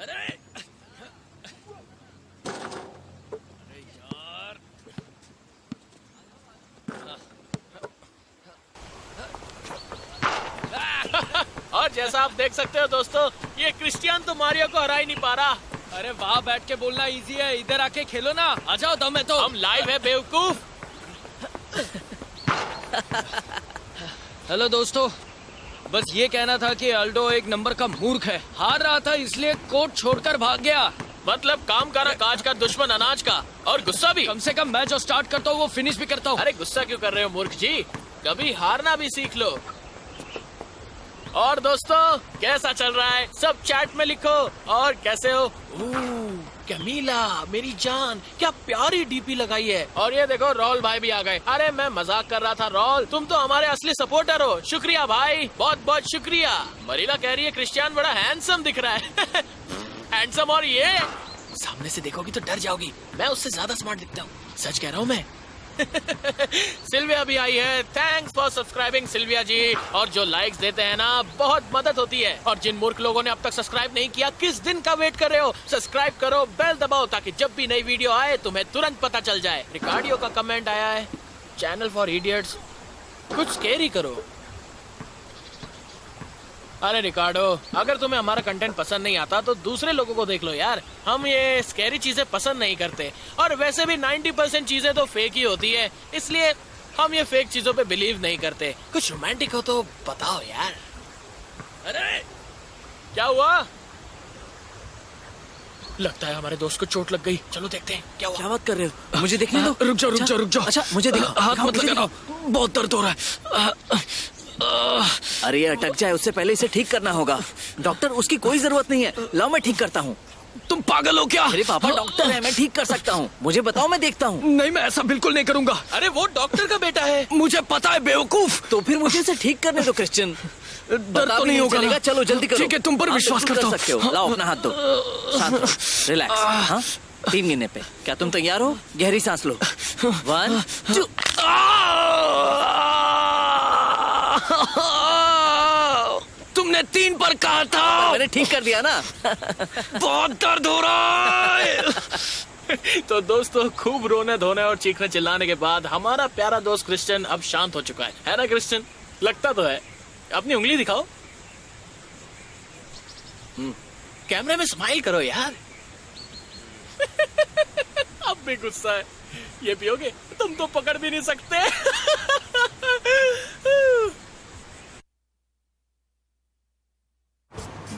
अरे यार, और जैसा आप देख सकते हो दोस्तों, ये क्रिस्टियान तो मारियो को हरा ही नहीं पा रहा। अरे वहाँ बैठ के बोलना इजी है, इधर आके खेलो ना। आ जाओ, दम है तो। हम लाइव है बेवकूफ। हेलो दोस्तों, बस ये कहना था कि अल्डो एक नंबर का मूर्ख है। हार रहा था इसलिए कोर्ट छोड़कर भाग गया। मतलब काम का काज का दुश्मन अनाज का, और गुस्सा भी। कम से कम मैं जो स्टार्ट करता हूँ वो फिनिश भी करता हूँ। अरे गुस्सा क्यों कर रहे हो मूर्ख जी, कभी हारना भी सीख लो। और दोस्तों कैसा चल रहा है, सब चैट में लिखो। और कैसे हो? कैमिला मेरी जान, क्या प्यारी डीपी लगाई है। और ये देखो रॉल भाई भी आ गए। अरे मैं मजाक कर रहा था रॉल, तुम तो हमारे असली सपोर्टर हो। शुक्रिया भाई, बहुत बहुत शुक्रिया। मरीला कह रही है क्रिस्टियान बड़ा हैंडसम दिख रहा है। हैंडसम, और ये सामने से देखोगी तो डर जाओगी, मैं उससे ज्यादा स्मार्ट दिखता हूँ, सच कह रहा हूँ मैं। सिल्विया भी आई है, थैंक्स फॉर सब्सक्राइबिंग सिल्विया जी। और जो लाइक्स देते हैं ना, बहुत मदद होती है। और जिन मूर्ख लोगों ने अब तक सब्सक्राइब नहीं किया, किस दिन का वेट कर रहे हो? सब्सक्राइब करो, बेल दबाओ, ताकि जब भी नई वीडियो आए तुम्हें तुरंत पता चल जाए। रिकार्डियो का कमेंट आया है, चैनल फॉर इडियट्स, कुछ स्केरी करो। अरे रिकार्डो, अगर तुम्हें हमारा कंटेंट पसंद नहीं आता तो दूसरे लोगों को देख लो यार। हम ये स्कैरी चीजें पसंद नहीं करते, और वैसे भी 90% चीजें तो फेक ही होती है, इसलिए हम ये फेक चीजों पे बिलीव नहीं करते। कुछ रोमांटिक हो तो बताओ यार। अरे क्या हुआ? लगता है हमारे दोस्त को चोट लग गई, चलो देखते हैं क्या हुआ। क्या बात कर रहे हो? मुझे देखने दो। रुक जाओ रुक जाओ रुक जाओ। अच्छा मुझे दिखाओ। हाथ मत लगाओ, बहुत दर्द हो रहा है। अरे ये अटक जाए उससे पहले इसे ठीक करना होगा। डॉक्टर, उसकी कोई जरूरत नहीं है, लाओ मैं ठीक करता हूँ। तुम पागल हो क्या? मेरे पापा डॉक्टर है, मैं ठीक कर सकता हूँ। मुझे बताओ, मैं देखता हूँ। नहीं, मैं ऐसा बिल्कुल नहीं करूंगा। अरे वो डॉक्टर का बेटा है। मुझे पता है बेवकूफ। तो फिर मुझे इसे ठीक करने दो क्रिश्चियन। दर्द तो नहीं होगा ना? चलो जल्दी करो। ठीक है, तुम पर विश्वास करता हूँ। सकते हो। लाओ अपना हाथ दो, शांत रहो, रिलैक्स। हाँ 3 गिनने पे। क्या तुम तैयार हो? गहरी सांस लो। 1 2। तुमने 3 पर कहा था। मैंने ठीक कर दिया ना। बहुत दर्द हो रहा है। तो दोस्तों खूब रोने धोने और चीखने चिल्लाने के बाद हमारा प्यारा दोस्त क्रिश्चियन अब शांत हो चुका है ना क्रिश्चियन? लगता तो है। अपनी उंगली दिखाओ। कैमरे में स्माइल करो यार। अब भी गुस्सा है। ये पियोगे? तुम तो पकड़ भी नहीं सकते।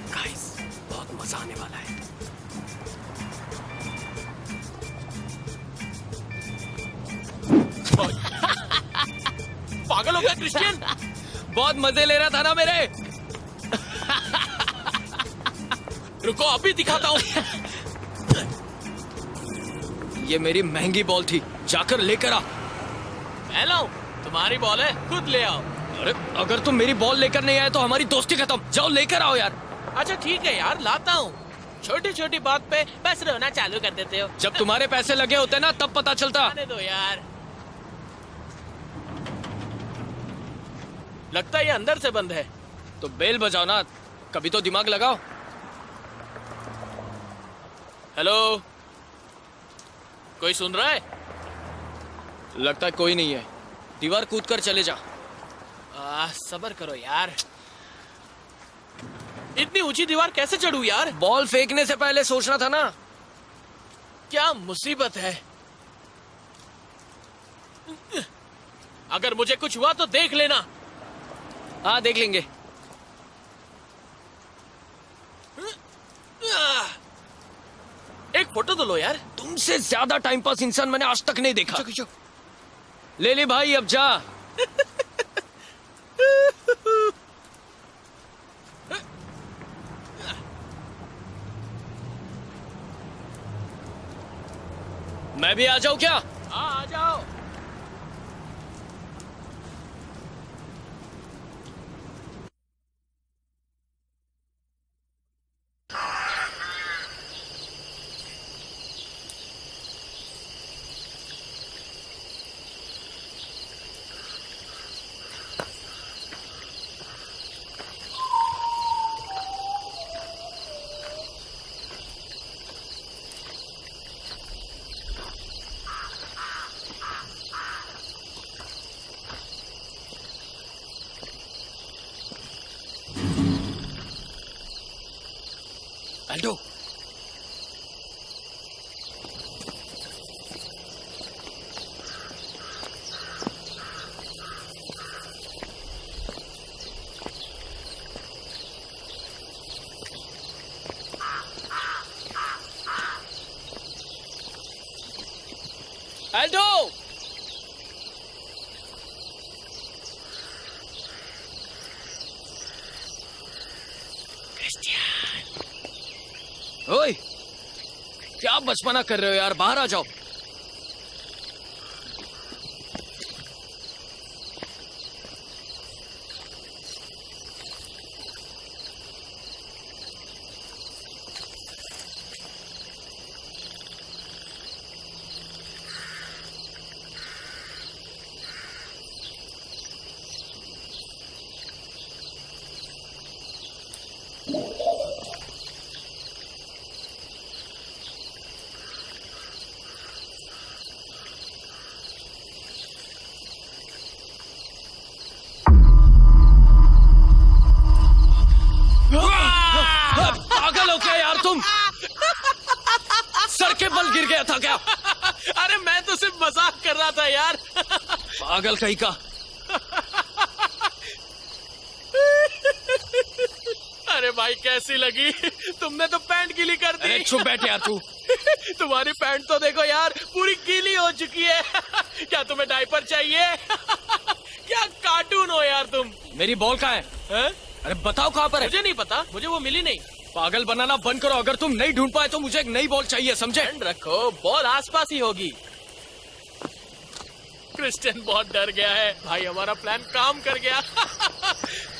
गाइस, बहुत मजा आने वाला है। पागल हो गया क्रिश्चियन? बहुत मजे ले रहा था ना मेरे। रुको अभी दिखाता हूँ। ये मेरी महंगी बॉल थी, जाकर लेकर आ। मैं लाऊं? तुम्हारी बॉल है, खुद ले आओ। अरे अगर तुम मेरी बॉल लेकर नहीं आए तो हमारी दोस्ती खत्म। जाओ लेकर आओ यार। अच्छा ठीक है यार, लाता हूँ। छोटी छोटी बात पे बस रोना चालू कर देते हो। जब तुम्हारे पैसे लगे होते ना तब पता चलता। आने दो यार। लगता है ये अंदर से बंद है। तो बेल बजाओ ना, कभी तो दिमाग लगाओ। हेलो, कोई सुन रहा है? लगता है कोई नहीं है। दीवार कूद कर चले जा। सब्र करो यार। इतनी ऊंची दीवार कैसे चढ़ूं यार? बॉल फेंकने से पहले सोचना था ना। क्या मुसीबत है। अगर मुझे कुछ हुआ तो देख लेना। हाँ देख लेंगे। एक फोटो तो लो यार। तुमसे ज्यादा टाइम पास इंसान मैंने आज तक नहीं देखा। ले ले भाई, अब जा। मैं भी आ जाऊं क्या? हाँ आ जाओ। अल्टो, अल्टो, ओए, क्या बचपना कर रहे हो यार, बाहर आ जाओ। पागल हो क्या यार तुम? सर के बल गिर गया था क्या? अरे मैं तो सिर्फ मजाक कर रहा था यार। पागल कहीं का। अरे भाई कैसी लगी? तुमने तो पैंट गीली कर दी। अरे चुप बैठ यार तू। तुम्हारी पैंट तो देखो यार, पूरी गीली हो चुकी है। क्या तुम्हें डायपर चाहिए? क्या कार्टून हो यार तुम। मेरी बॉल कहाँ है? हैं? अरे बताओ कहाँ पर है? मुझे नहीं पता, मुझे वो मिली नहीं। पागल बनाना बंद करो, अगर तुम नहीं ढूंढ पाए तो मुझे एक नई बॉल चाहिए, समझे? ध्यान रखो, बॉल आसपास ही होगी। क्रिश्चियन बहुत डर गया है भाई, हमारा प्लान काम कर गया।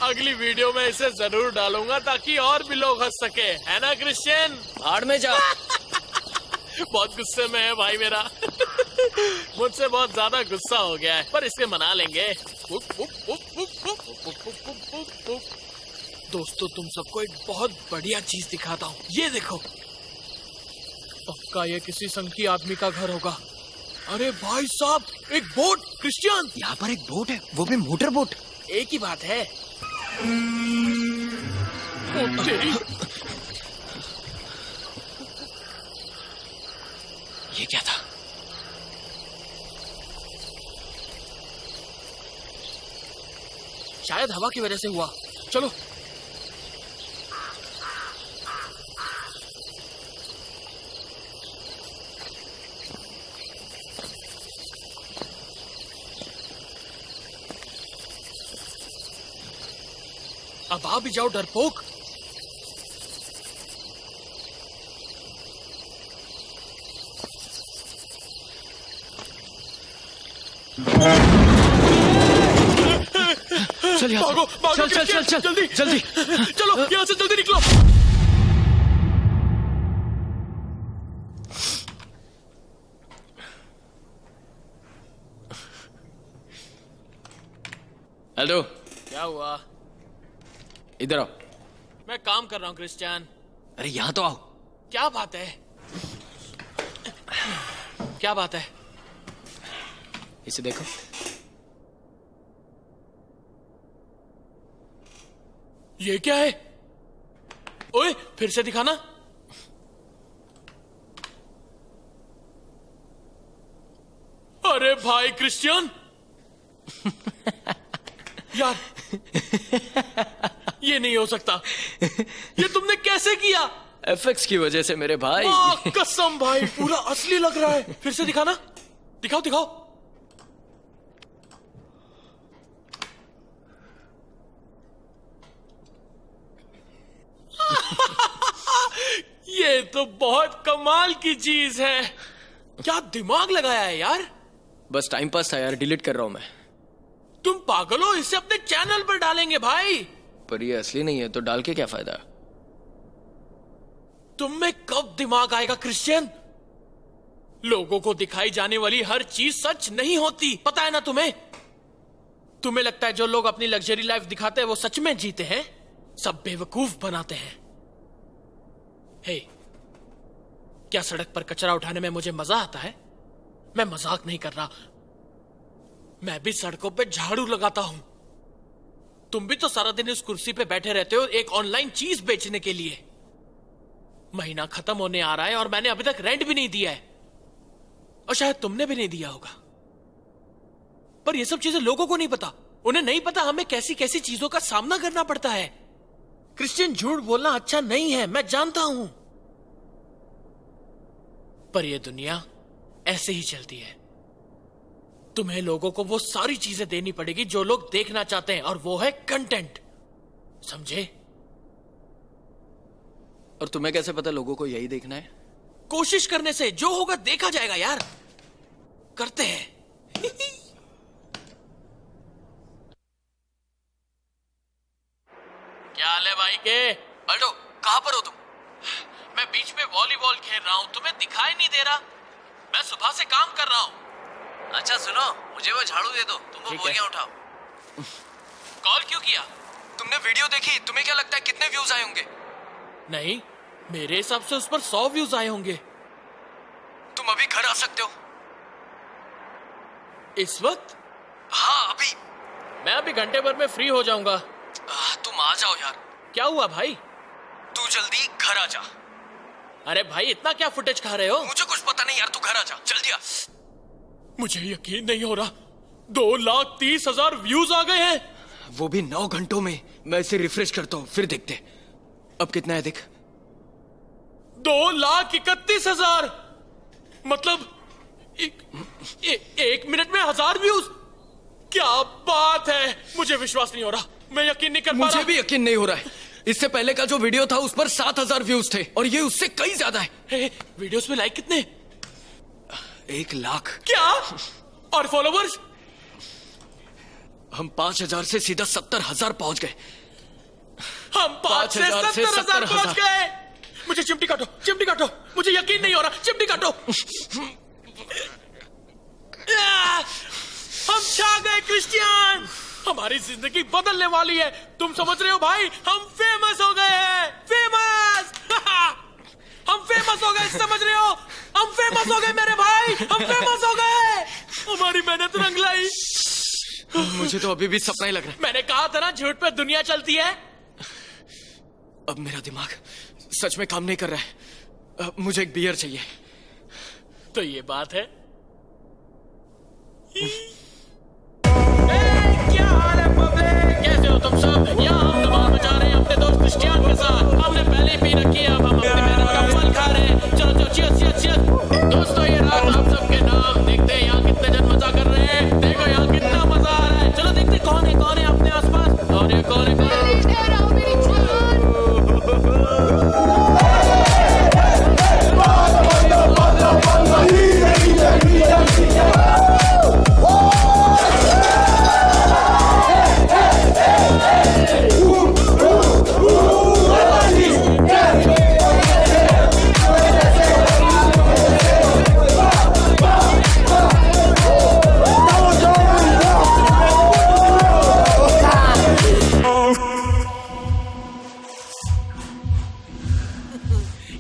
अगली वीडियो में इसे जरूर डालूंगा ताकि और भी लोग हंस सके, है ना क्रिश्चियन? भाड़ में जा। बहुत गुस्से में है भाई मेरा। मुझसे बहुत ज्यादा गुस्सा हो गया है, पर इसे मना लेंगे। दोस्तों तुम सबको एक बहुत बढ़िया चीज दिखाता हूँ, ये देखो। पक्का ये किसी संकी आदमी का घर होगा। अरे भाई साहब, एक बोट। क्रिश्चियन, यहाँ पर एक बोट है, वो भी मोटर बोट। एक ही बात है। ओ तेरी। ये क्या था? शायद हवा की वजह से हुआ। चलो। अब आ भी जाओ डरपोक। चल यहाँ से। भागो, भागो, चल चल चल चल जल्दी जल्दी। चलो यहाँ से जल्दी निकलो। हेलो, क्या हुआ? इधर आओ। मैं काम कर रहा हूँ क्रिश्चियन। अरे यहाँ तो आओ। क्या बात है? क्या बात है? इसे देखो। ये क्या है? ओए फिर से दिखाना। अरे भाई क्रिश्चियन। यार ये नहीं हो सकता। ये तुमने कैसे किया? एफएक्स की वजह से मेरे भाई। कसम भाई, पूरा असली लग रहा है। फिर से दिखाना, दिखाओ दिखाओ। ये तो बहुत कमाल की चीज है। क्या दिमाग लगाया है यार। बस टाइम पास था यार, डिलीट कर रहा हूं मैं। तुम पागल हो, इसे अपने चैनल पर डालेंगे भाई। पर ये असली नहीं है तो डाल के क्या फायदा? तुम में कब दिमाग आएगा क्रिश्चियन? लोगों को दिखाई जाने वाली हर चीज सच नहीं होती, पता है ना तुम्हें? तुम्हें लगता है जो लोग अपनी लग्जरी लाइफ दिखाते हैं वो सच में जीते हैं? सब बेवकूफ बनाते हैं। हे, क्या सड़क पर कचरा उठाने में मुझे मजा आता है? मैं मजाक नहीं कर रहा। मैं भी सड़कों पे झाड़ू लगाता हूं। तुम भी तो सारा दिन इस कुर्सी पे बैठे रहते हो एक ऑनलाइन चीज बेचने के लिए। महीना खत्म होने आ रहा है और मैंने अभी तक रेंट भी नहीं दिया है, और शायद तुमने भी नहीं दिया होगा। पर ये सब चीजें लोगों को नहीं पता। उन्हें नहीं पता हमें कैसी कैसी चीजों का सामना करना पड़ता है। क्रिश्चियन झूठ बोलना अच्छा नहीं है, मैं जानता हूं, पर यह दुनिया ऐसे ही चलती है। तुम्हें लोगों को वो सारी चीजें देनी पड़ेगी जो लोग देखना चाहते हैं, और वो है कंटेंट, समझे? और तुम्हें कैसे पता लोगों को यही देखना है? कोशिश करने से जो होगा देखा जाएगा यार। करते हैं। क्या हाल है भाई के? अल्टो, कहां पर हो तुम? मैं बीच में वॉलीबॉल खेल रहा हूं, तुम्हें दिखाई नहीं दे रहा? मैं सुबह से काम कर रहा हूं। अच्छा सुनो, मुझे वो झाड़ू दे दो, तुम वो ठीक है। बोरियां उठाओ। कॉल क्यों किया? तुमने वीडियो देखी? तुम्हें क्या लगता है कितने व्यूज आए होंगे? नहीं, मेरे हिसाब से उस पर 100 व्यूज आए होंगे। तुम अभी घर आ सकते हो? इस वक्त? हाँ अभी। मैं अभी घंटे भर में फ्री हो जाऊंगा। तुम आ जाओ यार। क्या हुआ भाई? तू जल्दी घर आ जा। अरे भाई इतना क्या फुटेज खा रहे हो? मुझे कुछ पता नहीं यार, तू घर आ जा जल्दी आ। मुझे यकीन नहीं हो रहा, 2,30,000 व्यूज आ गए हैं। वो भी 9 घंटों में। मैं इसे रिफ्रेश करता हूँ, फिर देखते। अब कितना है देख। 2,31,000, मतलब एक मिनट में 1000 व्यूज। क्या बात है, मुझे विश्वास नहीं हो रहा, मैं यकीन नहीं कर पा रहा। मुझे भी यकीन नहीं हो रहा है। इससे पहले का जो वीडियो था उस पर 7,000 व्यूज थे, और ये उससे कई ज्यादा है। वीडियोस में लाइक कितने? 1,00,000। क्या? और फॉलोवर्स? हम 5,000 से सीधा 70,000 पहुंच गए। हम 5 से 70,000 पहुंच गए। मुझे चिमटी काटो, चिमटी काटो, मुझे यकीन नहीं हो रहा, चिमटी काटो। हम छा गए क्रिश्चियन, हमारी जिंदगी बदलने वाली है। तुम समझ रहे हो भाई, हम फेमस हो गए हैं, फेमस। हम फेमस हो गए, समझ रहे हो? हम फेमस हो गए मेरे भाई, हम फेमस हो गए। हमारी मेहनत रंग लाई। मुझे तो अभी भी सपना ही लग रहा है। मैंने कहा था ना, झूठ पे दुनिया चलती है। अब मेरा दिमाग सच में काम नहीं कर रहा है। मुझे एक बियर चाहिए। तो ये बात है। क्या हाल है पब्लिक? कैसे हो तुम सब? यहाँ हम धमाल मचा रहे हैं अपने दोस्त क्रिश्चियन के साथ। हमने पहले पी रखी है, अब हम अपनी मेहनत का फल खा रहे हैं। चलो चलो, चियर्स चियर्स चियर्स। दोस्तों ये रात आप सबके नाम। देखते हैं यहाँ कितने जन मजा कर रहे हैं। देखो यहाँ कितना मजा आ रहा है। चलो देखते कौन है अपने आसपास। कौन है?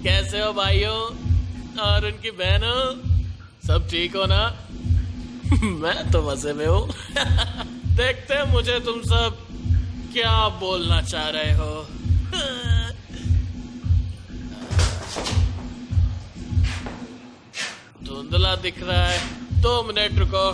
कैसे हो भाइयों और उनकी बहनों? सब ठीक हो ना? मैं तो मजे में हूँ। देखते हैं मुझे तुम सब क्या बोलना चाह रहे हो। धुंधला दिख रहा है, 2 मिनट रुको।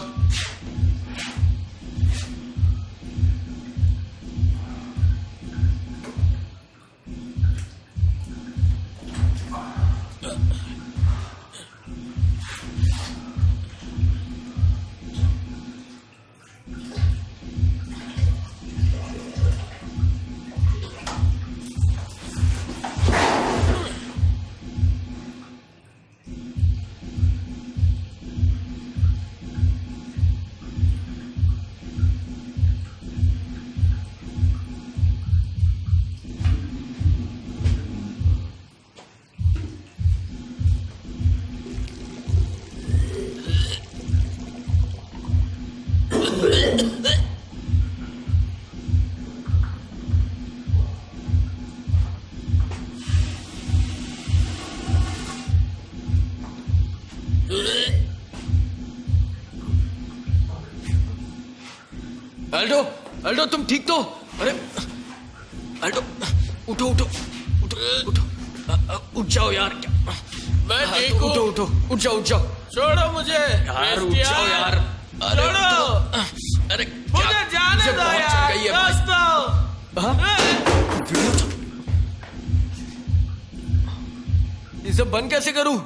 अल्टो, अल्टो तुम ठीक तो? अरे अल्टो, उठो उठो उठो उठो। उठ जाओ यार। मैं हाँ, ठीक तो हूँ। उठो उठ जाओ उठ जाओ छोड़ो मुझे यार, उठ जाओ यार। अरे छोड़ो। उठो। अरे मुझे जाने मुझे दो बहुत यार चढ़ गई है भाई। दोस्तों। हाँ? इसे बंद कैसे करूं?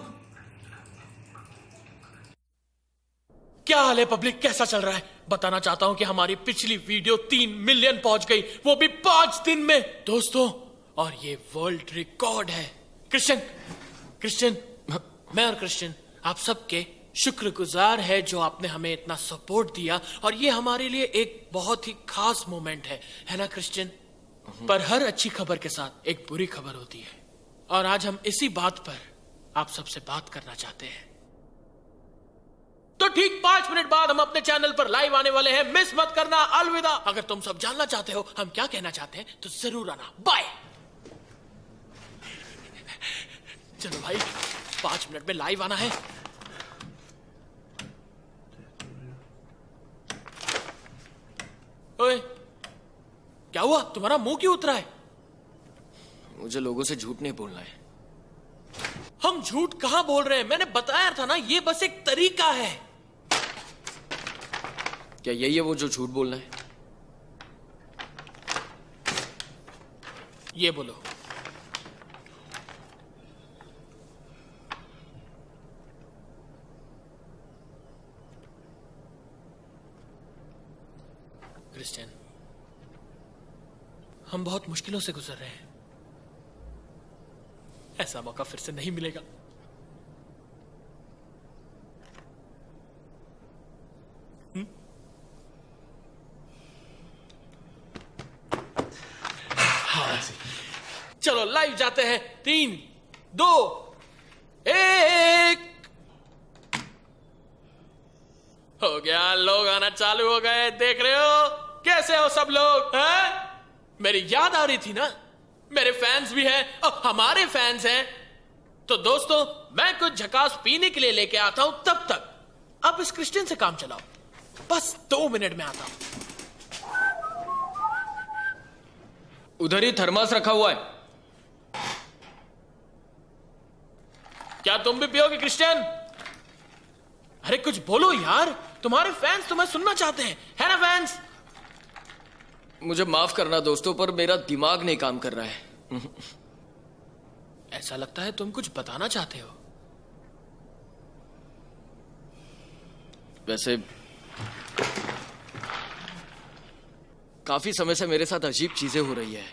क्या हाल है पब्लिक, कैसा चल रहा है? बताना चाहता हूं कि हमारी पिछली वीडियो 3 मिलियन पहुंच गई, वो भी 5 दिन में दोस्तों, और ये वर्ल्ड रिकॉर्ड है। क्रिश्चियन, मैं और क्रिश्चियन आप सबके शुक्रगुजार है जो आपने हमें इतना सपोर्ट दिया, और ये हमारे लिए एक बहुत ही खास मोमेंट है ना क्रिश्चियन? पर हर अच्छी खबर के साथ एक बुरी खबर होती है, और आज हम इसी बात पर आप सबसे बात करना चाहते हैं। तो ठीक 5 मिनट बाद हम अपने चैनल पर लाइव आने वाले हैं, मिस मत करना। अलविदा। अगर तुम सब जानना चाहते हो हम क्या कहना चाहते हैं तो जरूर आना। बाय। चलो भाई, 5 मिनट में लाइव आना है। ओए, क्या हुआ? तुम्हारा मुंह क्यों उतरा है? मुझे लोगों से झूठ नहीं बोलना है। हम झूठ कहां बोल रहे हैं? मैंने बताया था ना, ये बस एक तरीका है। क्या यही है वो जो झूठ बोलना है? ये बोलो। क्रिश्चियन, हम बहुत मुश्किलों से गुजर रहे हैं। ऐसा मौका फिर से नहीं मिलेगा। हाँ। चलो लाइव जाते हैं। 3, 2, 1। हो गया, लोग आना चालू हो गए। देख रहे हो कैसे हो सब लोग? हैं? मेरी याद आ रही थी ना, मेरे फैंस भी हैं और हमारे फैंस हैं। तो दोस्तों, मैं कुछ झकास पीने के लिए लेके आता हूं, तब तक आप इस क्रिश्चियन से काम चलाओ। बस 2 मिनट में आता हूं। उधर ही थर्मास रखा हुआ है। क्या तुम भी पियोगे क्रिश्चियन? अरे कुछ बोलो यार, तुम्हारे फैंस तुम्हें सुनना चाहते हैं, है ना फैंस? मुझे माफ करना दोस्तों, पर मेरा दिमाग नहीं काम कर रहा है। ऐसा लगता है तुम कुछ बताना चाहते हो। वैसे काफी समय से मेरे साथ अजीब चीजें हो रही है।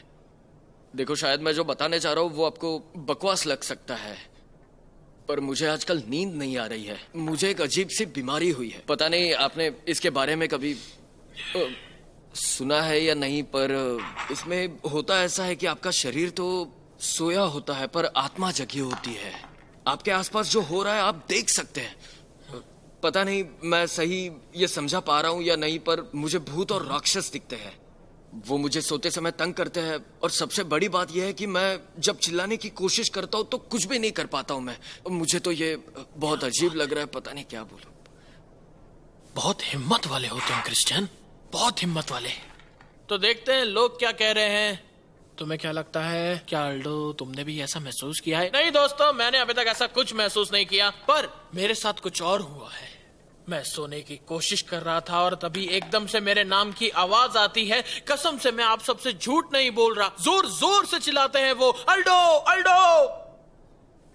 देखो, शायद मैं जो बताने चाह रहा हूं वो आपको बकवास लग सकता है, पर मुझे आजकल नींद नहीं आ रही है। मुझे एक अजीब सी बीमारी हुई है। पता नहीं आपने इसके बारे में कभी सुना है या नहीं, पर इसमें होता ऐसा है कि आपका शरीर तो सोया होता है पर आत्मा जगी होती है। आपके आसपास जो हो रहा है आप देख सकते हैं। पता नहीं मैं सही ये समझा पा रहा हूं या नहीं, पर मुझे भूत और राक्षस दिखते हैं। वो मुझे सोते समय तंग करते हैं, और सबसे बड़ी बात यह है कि मैं जब चिल्लाने की कोशिश करता हूं तो कुछ भी नहीं कर पाता हूं मैं। मुझे तो ये बहुत अजीब लग रहा है, पता नहीं क्या बोलूं। बहुत हिम्मत वाले हो तुम क्रिश्चियन, बहुत हिम्मत वाले। तो देखते हैं लोग क्या कह रहे हैं। तुम्हें क्या लगता है, क्या अल्डो तुमने भी ऐसा महसूस किया है? नहीं दोस्तों, मैंने अभी तक ऐसा कुछ महसूस नहीं किया, पर मेरे साथ कुछ और हुआ है। मैं सोने की कोशिश कर रहा था और तभी एकदम से मेरे नाम की आवाज आती है। कसम से मैं आप सबसे झूठ नहीं बोल रहा। जोर जोर से चिल्लाते हैं वो, अल्डो अल्डो।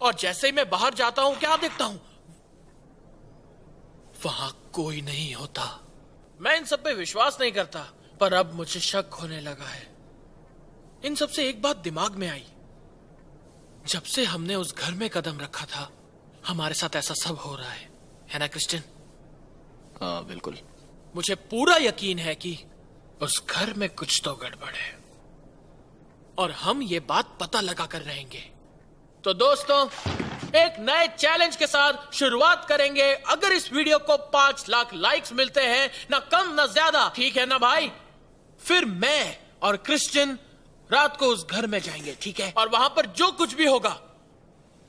और जैसे ही मैं बाहर जाता हूं, क्या देखता हूं? वहां कोई नहीं होता। मैं इन सब पे विश्वास नहीं करता, पर अब मुझे शक होने लगा है। इन सब से एक बात दिमाग में आई। जब से हमने उस घर में कदम रखा था, हमारे साथ ऐसा सब हो रहा है ना क्रिश्चियन? हाँ बिल्कुल। मुझे पूरा यकीन है कि उस घर में कुछ तो गड़बड़ है, और हम ये बात पता लगा कर रहेंगे। तो दोस्तों, एक नए चैलेंज के साथ शुरुआत करेंगे। अगर इस वीडियो को 5 लाख लाइक्स मिलते हैं, ना कम ना ज्यादा, ठीक है ना भाई? फिर मैं और क्रिश्चियन रात को उस घर में जाएंगे, ठीक है? और वहां पर जो कुछ भी होगा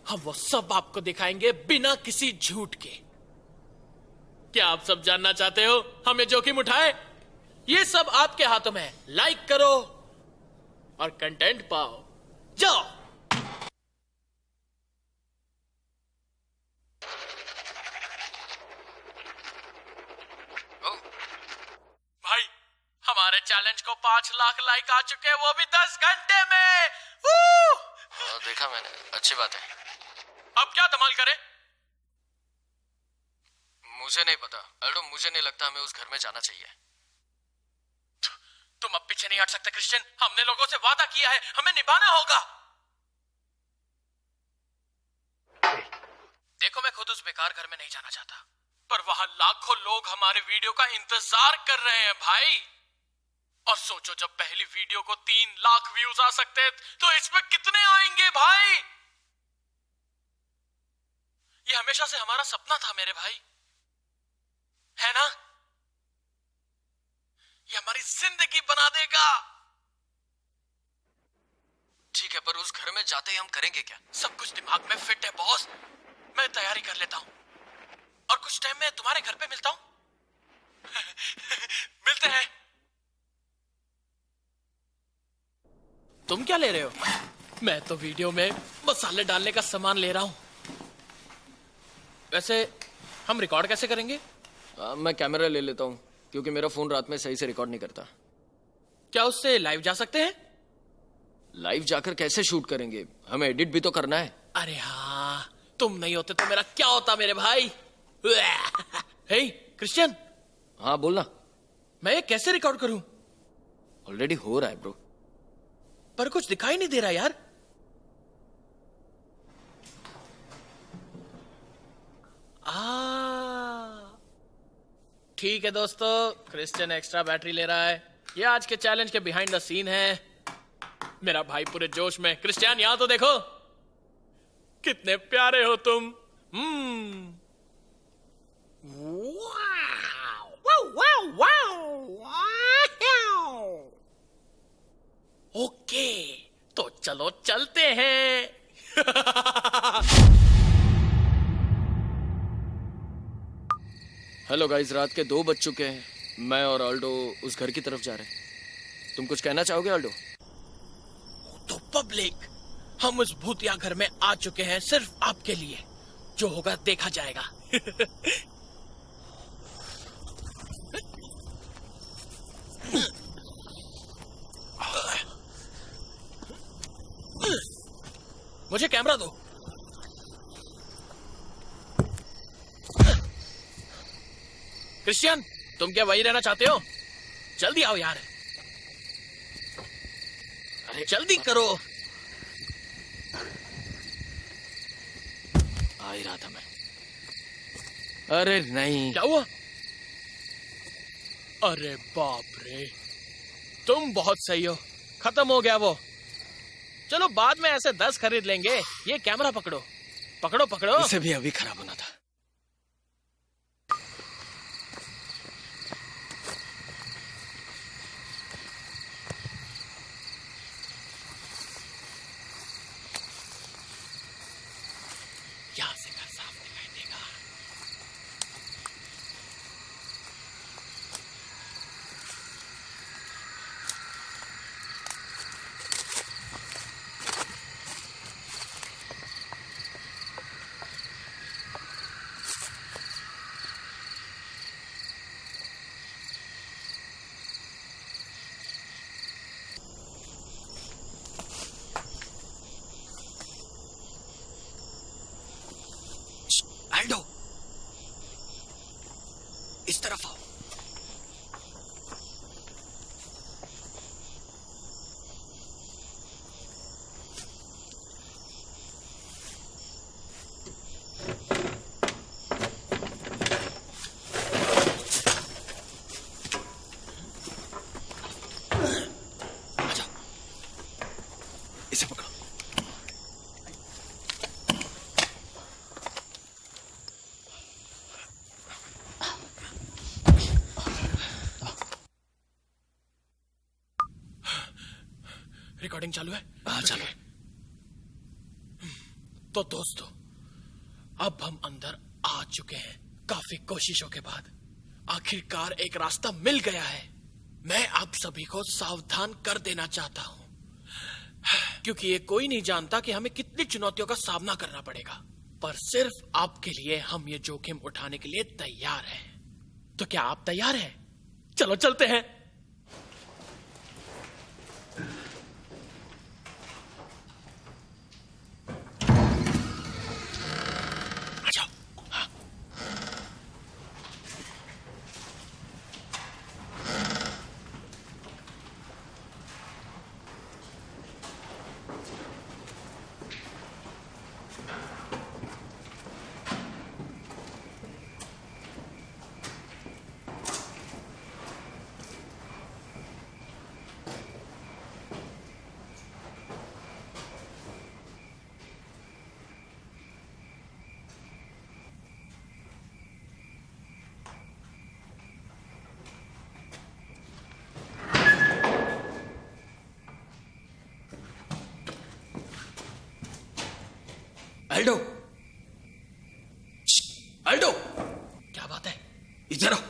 हम वो सब आपको दिखाएंगे बिना किसी झूठ के। क्या आप सब जानना चाहते हो हम ये जोखिम उठाए? ये सब आपके हाथों में है। लाइक करो और कंटेंट पाओ। जाओ। चैलेंज को 5 लाख लाइक आ चुके हैं, वो भी 10 घंटे में। देखा मैंने, अच्छी बात है। अब क्या धमाल करें? मुझे नहीं पता अल्डो, मुझे नहीं लगता हमें उस घर में जाना चाहिए। तुम अब पीछे नहीं हट सकते क्रिश्चियन, हमने लोगों से वादा किया है, हमें निभाना होगा। देखो मैं खुद उस बेकार घर में नहीं जाना चाहता, पर वहां लाखों लोग हमारे वीडियो का इंतजार कर रहे हैं भाई। और सोचो जब पहली वीडियो को 3 लाख व्यूज आ सकते तो इसमें कितने आएंगे भाई। ये हमेशा से हमारा सपना था मेरे भाई, है ना? ये हमारी जिंदगी बना देगा। ठीक है, पर उस घर में जाते ही हम करेंगे क्या? सब कुछ दिमाग में फिट है बॉस, मैं तैयारी कर लेता हूं और कुछ टाइम में तुम्हारे घर पे मिलता हूं। मिलते हैं। तुम क्या ले रहे हो? मैं तो वीडियो में मसाले डालने का सामान ले रहा हूं। वैसे हम रिकॉर्ड कैसे करेंगे? मैं कैमरा ले लेता हूँ, क्योंकि मेरा फोन रात में सही से रिकॉर्ड नहीं करता। क्या उससे लाइव जा सकते हैं? लाइव जाकर कैसे शूट करेंगे? हमें एडिट भी तो करना है। अरे हाँ, तुम नहीं होते तो मेरा क्या होता मेरे भाई। हे क्रिश्चियन। हाँ बोलना। मैं ये कैसे रिकॉर्ड करूं? ऑलरेडी हो रहा है ब्रो। पर कुछ दिखाई नहीं दे रहा यार। ठीक है दोस्तों, क्रिश्चियन एक्स्ट्रा बैटरी ले रहा है। ये आज के चैलेंज के बिहाइंड द सीन है। मेरा भाई पूरे जोश में। क्रिश्चियन यहां तो देखो, कितने प्यारे हो तुम। ओके, तो चलो चलते हैं। हेलो गाइस, रात के 2 बज चुके हैं। मैं और ऑल्डो उस घर की तरफ जा रहे हैं। तुम कुछ कहना चाहोगे ऑल्डो? तो पब्लिक, हम उस भूतिया घर में आ चुके हैं सिर्फ आपके लिए। जो होगा देखा जाएगा। मुझे कैमरा दो। क्रिश्चियन, तुम क्या वही रहना चाहते हो? जल्दी आओ यार, अरे जल्दी करो। आ ही रहा था मैं। अरे नहीं। क्या हुआ? अरे बाप रे, तुम बहुत सही हो। खत्म हो गया वो। चलो बाद में ऐसे 10 खरीद लेंगे। ये कैमरा पकड़ो, पकड़ो पकड़ो। इसे भी अभी खराब होना था। यहां से घर साफ दिखाई देगा। एल्डो, इस तरफ आओ। आजा, इसे पकड़ो। रिकॉर्डिंग चालू है? हाँ चलो। तो दोस्तों, अब हम अंदर आ चुके हैं। काफी कोशिशों के बाद आखिरकार एक रास्ता मिल गया है। मैं आप सभी को सावधान कर देना चाहता हूं, क्योंकि ये कोई नहीं जानता कि हमें कितनी चुनौतियों का सामना करना पड़ेगा। पर सिर्फ आपके लिए हम ये जोखिम उठाने के लिए तैयार हैं। तो क्या आप तैयार हैं? चलो चलते हैं। अल्डो, अल्डो, क्या बात है? इधर आओ।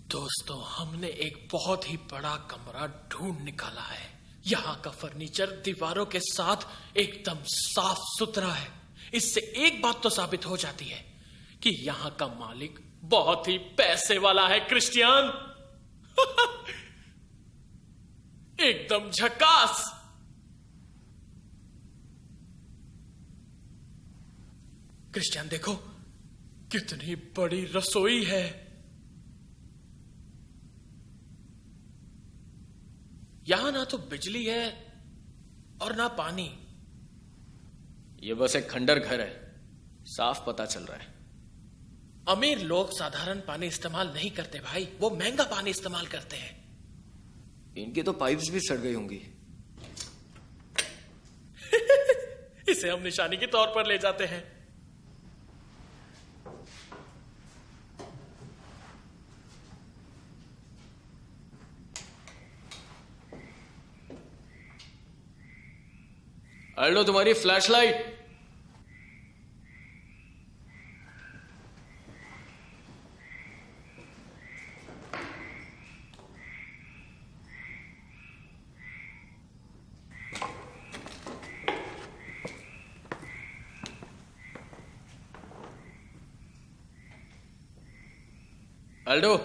दोस्तों, हमने एक बहुत ही बड़ा कमरा ढूंढ निकाला है। यहाँ का फर्नीचर दीवारों के साथ एकदम साफ सुथरा है। इससे एक बात तो साबित हो जाती है कि यहाँ का मालिक बहुत ही पैसे वाला है। क्रिश्चियन एकदम झकास। क्रिश्चियन देखो, कितनी बड़ी रसोई है। यहां ना तो बिजली है और ना पानी। ये बस एक खंडर घर है, साफ पता चल रहा है। अमीर लोग साधारण पानी इस्तेमाल नहीं करते भाई, वो महंगा पानी इस्तेमाल करते हैं। इनकी तो पाइप्स भी सड़ गई होंगी। इसे हम निशानी के तौर पर ले जाते हैं। अल्डो, तुम्हारी फ्लैशलाइट। अल्डो,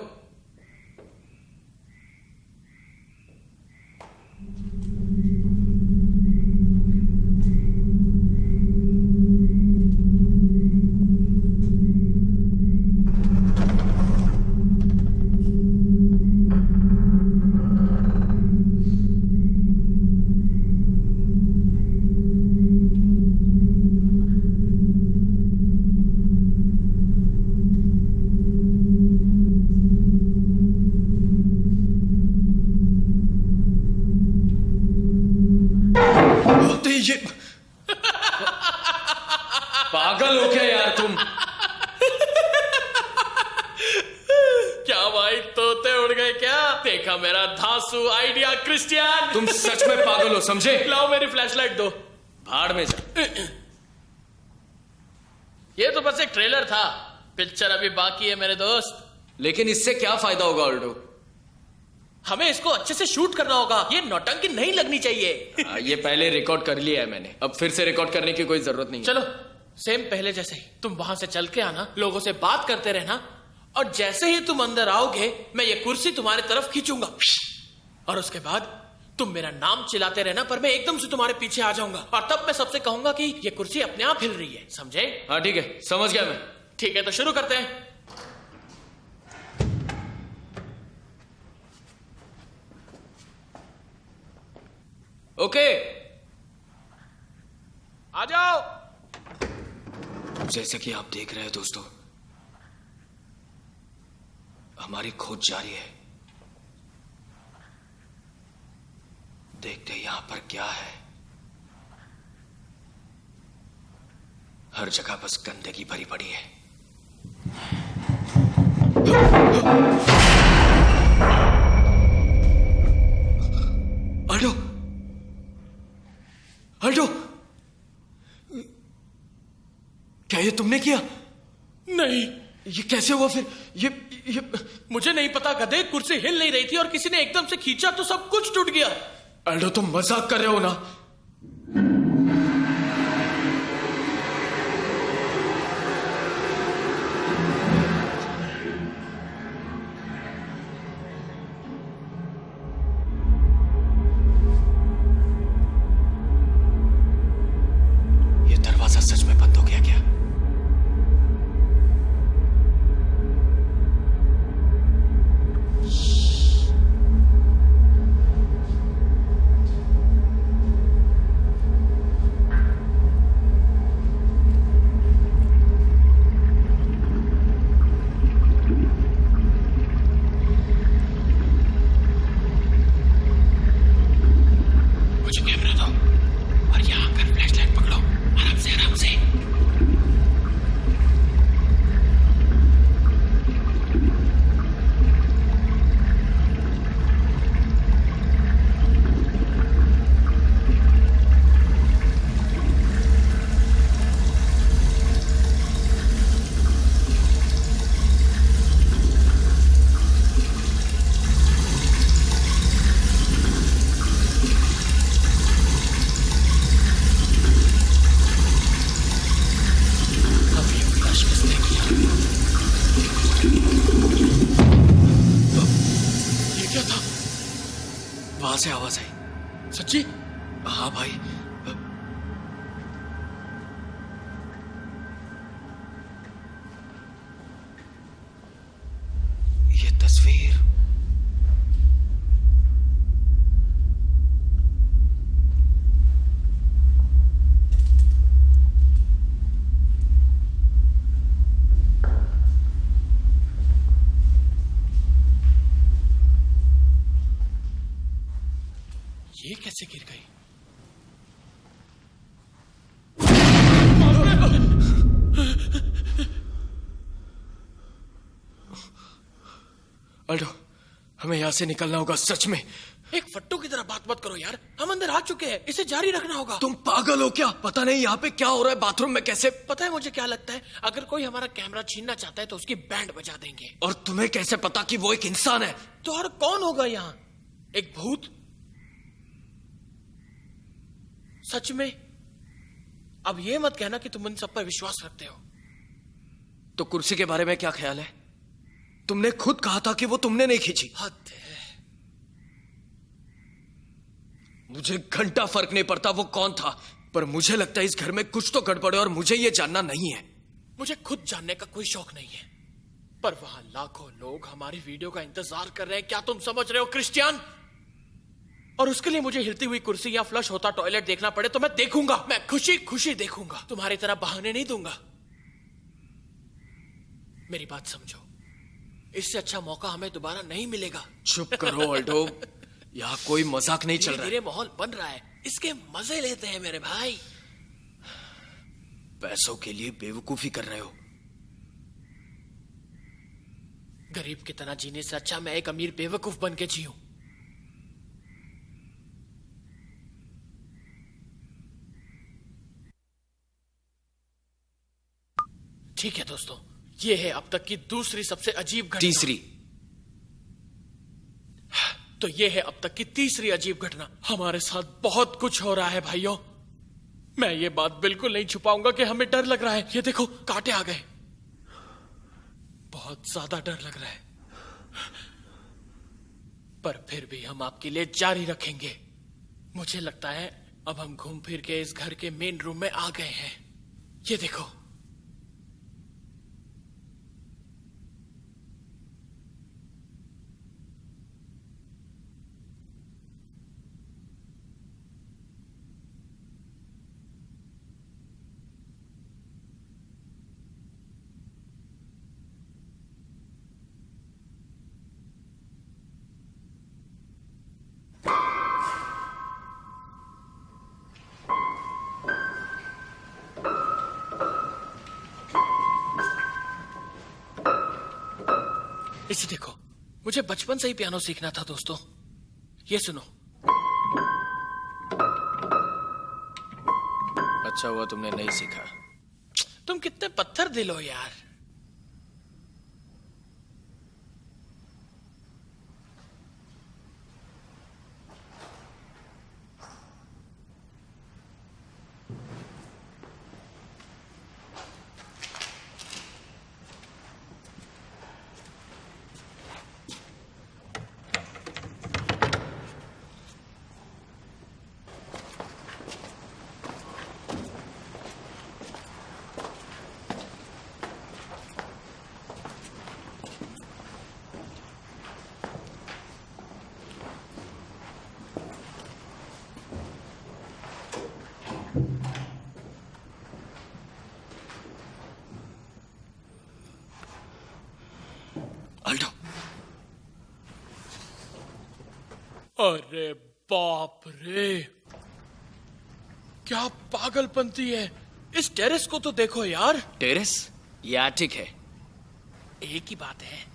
ये पागल हो क्या यार तुम? क्या भाई, तोते उड़ गए क्या? देखा मेरा धांसू आइडिया क्रिश्चियन। तुम सच में पागल हो, समझे? लाओ मेरी फ्लैशलाइट दो। भाड़ में जा। ये तो बस एक ट्रेलर था, पिक्चर अभी बाकी है मेरे दोस्त। लेकिन इससे क्या फायदा होगा अल्डो? हमें इसको अच्छे से शूट करना होगा, ये नौटंकी नहीं लगनी चाहिए। ये पहले रिकॉर्ड कर लिया है मैंने, अब फिर से रिकॉर्ड करने की कोई जरूरत नहीं है। चलो सेम पहले जैसे ही, तुम वहां से चल के आना, लोगों से बात करते रहना, और जैसे ही तुम अंदर आओगे मैं ये कुर्सी तुम्हारी तरफ खींचूंगा, और उसके बाद तुम मेरा नाम चिल्लाते रहना, पर मैं एकदम से तुम्हारे पीछे आ जाऊंगा, और तब मैं सबसे कहूंगा कि ये कुर्सी अपने आप हिल रही है। समझे? हाँ ठीक है, समझ गया मैं। ठीक है, तो शुरू करते हैं। ओके, आ जाओ। जैसे कि आप देख रहे हैं दोस्तों, हमारी खोज जारी है। देखते हैं यहां पर क्या है। हर जगह बस गंदगी भरी पड़ी है। अल्डो, अल्डो, क्या ये तुमने किया? नहीं। ये कैसे हुआ फिर? ये मुझे नहीं पता गधे, कुर्सी हिल नहीं रही थी और किसी ने एकदम से खींचा तो सब कुछ टूट गया। अल्डो, तुम मजाक कर रहे हो ना? ये दरवाजा सच में बंद हो गया क्या? से आवाज आई। सच्ची? हाँ भाई, ये तस्वीर ये कैसे गिर गई? अल्टो, हमें यहाँ से निकलना होगा सच में। एक फट्टू की तरह बात मत करो यार, हम अंदर आ चुके हैं, इसे जारी रखना होगा। तुम पागल हो क्या? पता नहीं यहाँ पे क्या हो रहा है, बाथरूम में कैसे? पता है मुझे क्या लगता है, अगर कोई हमारा कैमरा छीनना चाहता है तो उसकी बैंड बजा देंगे। और तुम्हें कैसे पता कि वो एक इंसान है? तो और कौन होगा यहाँ? एक भूत? सच में? अब ये मत कहना कि तुम इन सब पर विश्वास रखते हो। तो कुर्सी के बारे में क्या ख्याल है? तुमने खुद कहा था कि वो तुमने नहीं खींची। हद है। मुझे घंटा फर्क नहीं पड़ता वो कौन था, पर मुझे लगता है इस घर में कुछ तो गड़बड़ है और मुझे ये जानना नहीं है। मुझे खुद जानने का कोई शौक नहीं है, पर वहां लाखों लोग हमारी वीडियो का इंतजार कर रहे हैं। क्या तुम समझ रहे हो क्रिश्चियन? और उसके लिए मुझे हिलती हुई कुर्सी या फ्लश होता टॉयलेट देखना पड़े तो मैं देखूंगा। मैं खुशी खुशी देखूंगा, तुम्हारी तरह बहाने नहीं दूंगा। मेरी बात समझो, इससे अच्छा मौका हमें दोबारा नहीं मिलेगा। चुप करो अल्टो, यहाँ कोई मजाक नहीं चल रहा है। धीरे माहौल बन रहा है, इसके मजे लेते हैं मेरे भाई। पैसों के लिए बेवकूफी कर रहे हो। गरीब की तरह जीने से अच्छा मैं एक अमीर बेवकूफ बन के जीऊं। ठीक है दोस्तों, ये है अब तक की दूसरी सबसे अजीब घटना। तीसरी। तो ये है अब तक की तीसरी अजीब घटना। हमारे साथ बहुत कुछ हो रहा है भाइयों। मैं ये बात बिल्कुल नहीं छुपाऊंगा कि हमें डर लग रहा है। ये देखो, कांटे आ गए। बहुत ज्यादा डर लग रहा है, पर फिर भी हम आपके लिए जारी रखेंगे। मुझे लगता है अब हम घूम फिर के इस घर के मेन रूम में आ गए हैं। ये देखो, इसे देखो। मुझे बचपन से ही पियानो सीखना था दोस्तों। ये सुनो। अच्छा हुआ तुमने नहीं सीखा। तुम कितने पत्थर दिल हो यार। अल्टो, अरे बाप रे, क्या पागलपंती है। इस टेरेस को तो देखो यार। टेरेस? ये एटिक है। एक ही बात है।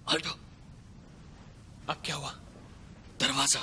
अल्टो, अब क्या हुआ? दरवाजा।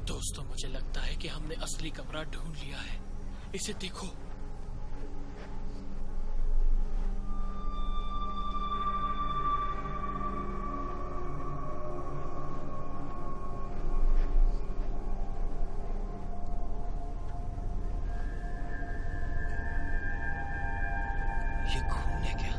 दोस्तों, मुझे लगता है कि हमने असली कमरा ढूंढ लिया है। इसे देखो। ये खून है क्या?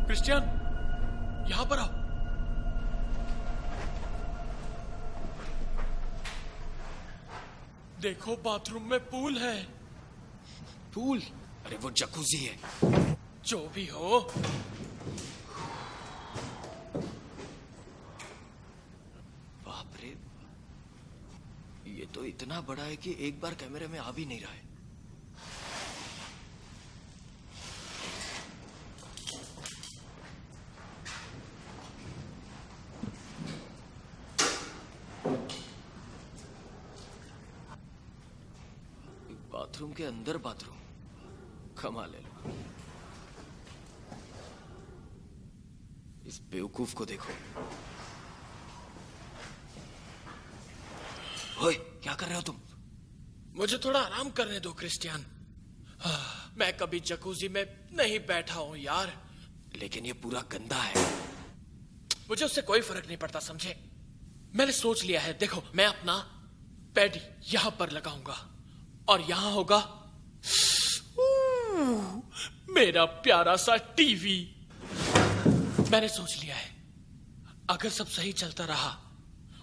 क्रिस्टियन, यहां पर आओ। देखो, बाथरूम में पूल है। पूल? अरे वो जकूजी है। जो भी हो, बाप रे, ये तो इतना बड़ा है कि एक बार कैमरे में आ भी नहीं रहा है। बाथरूम के अंदर बाथरूम, कमाल है। इस बेवकूफ को देखो। ओए, क्या कर रहे हो तुम? मुझे थोड़ा आराम करने दो क्रिस्टियन। मैं कभी जकूजी में नहीं बैठा हूं यार। लेकिन ये पूरा गंदा है। मुझे उससे कोई फर्क नहीं पड़ता, समझे? मैंने सोच लिया है। देखो, मैं अपना बेड यहां पर लगाऊंगा और यहां होगा मेरा प्यारा सा टीवी। मैंने सोच लिया है, अगर सब सही चलता रहा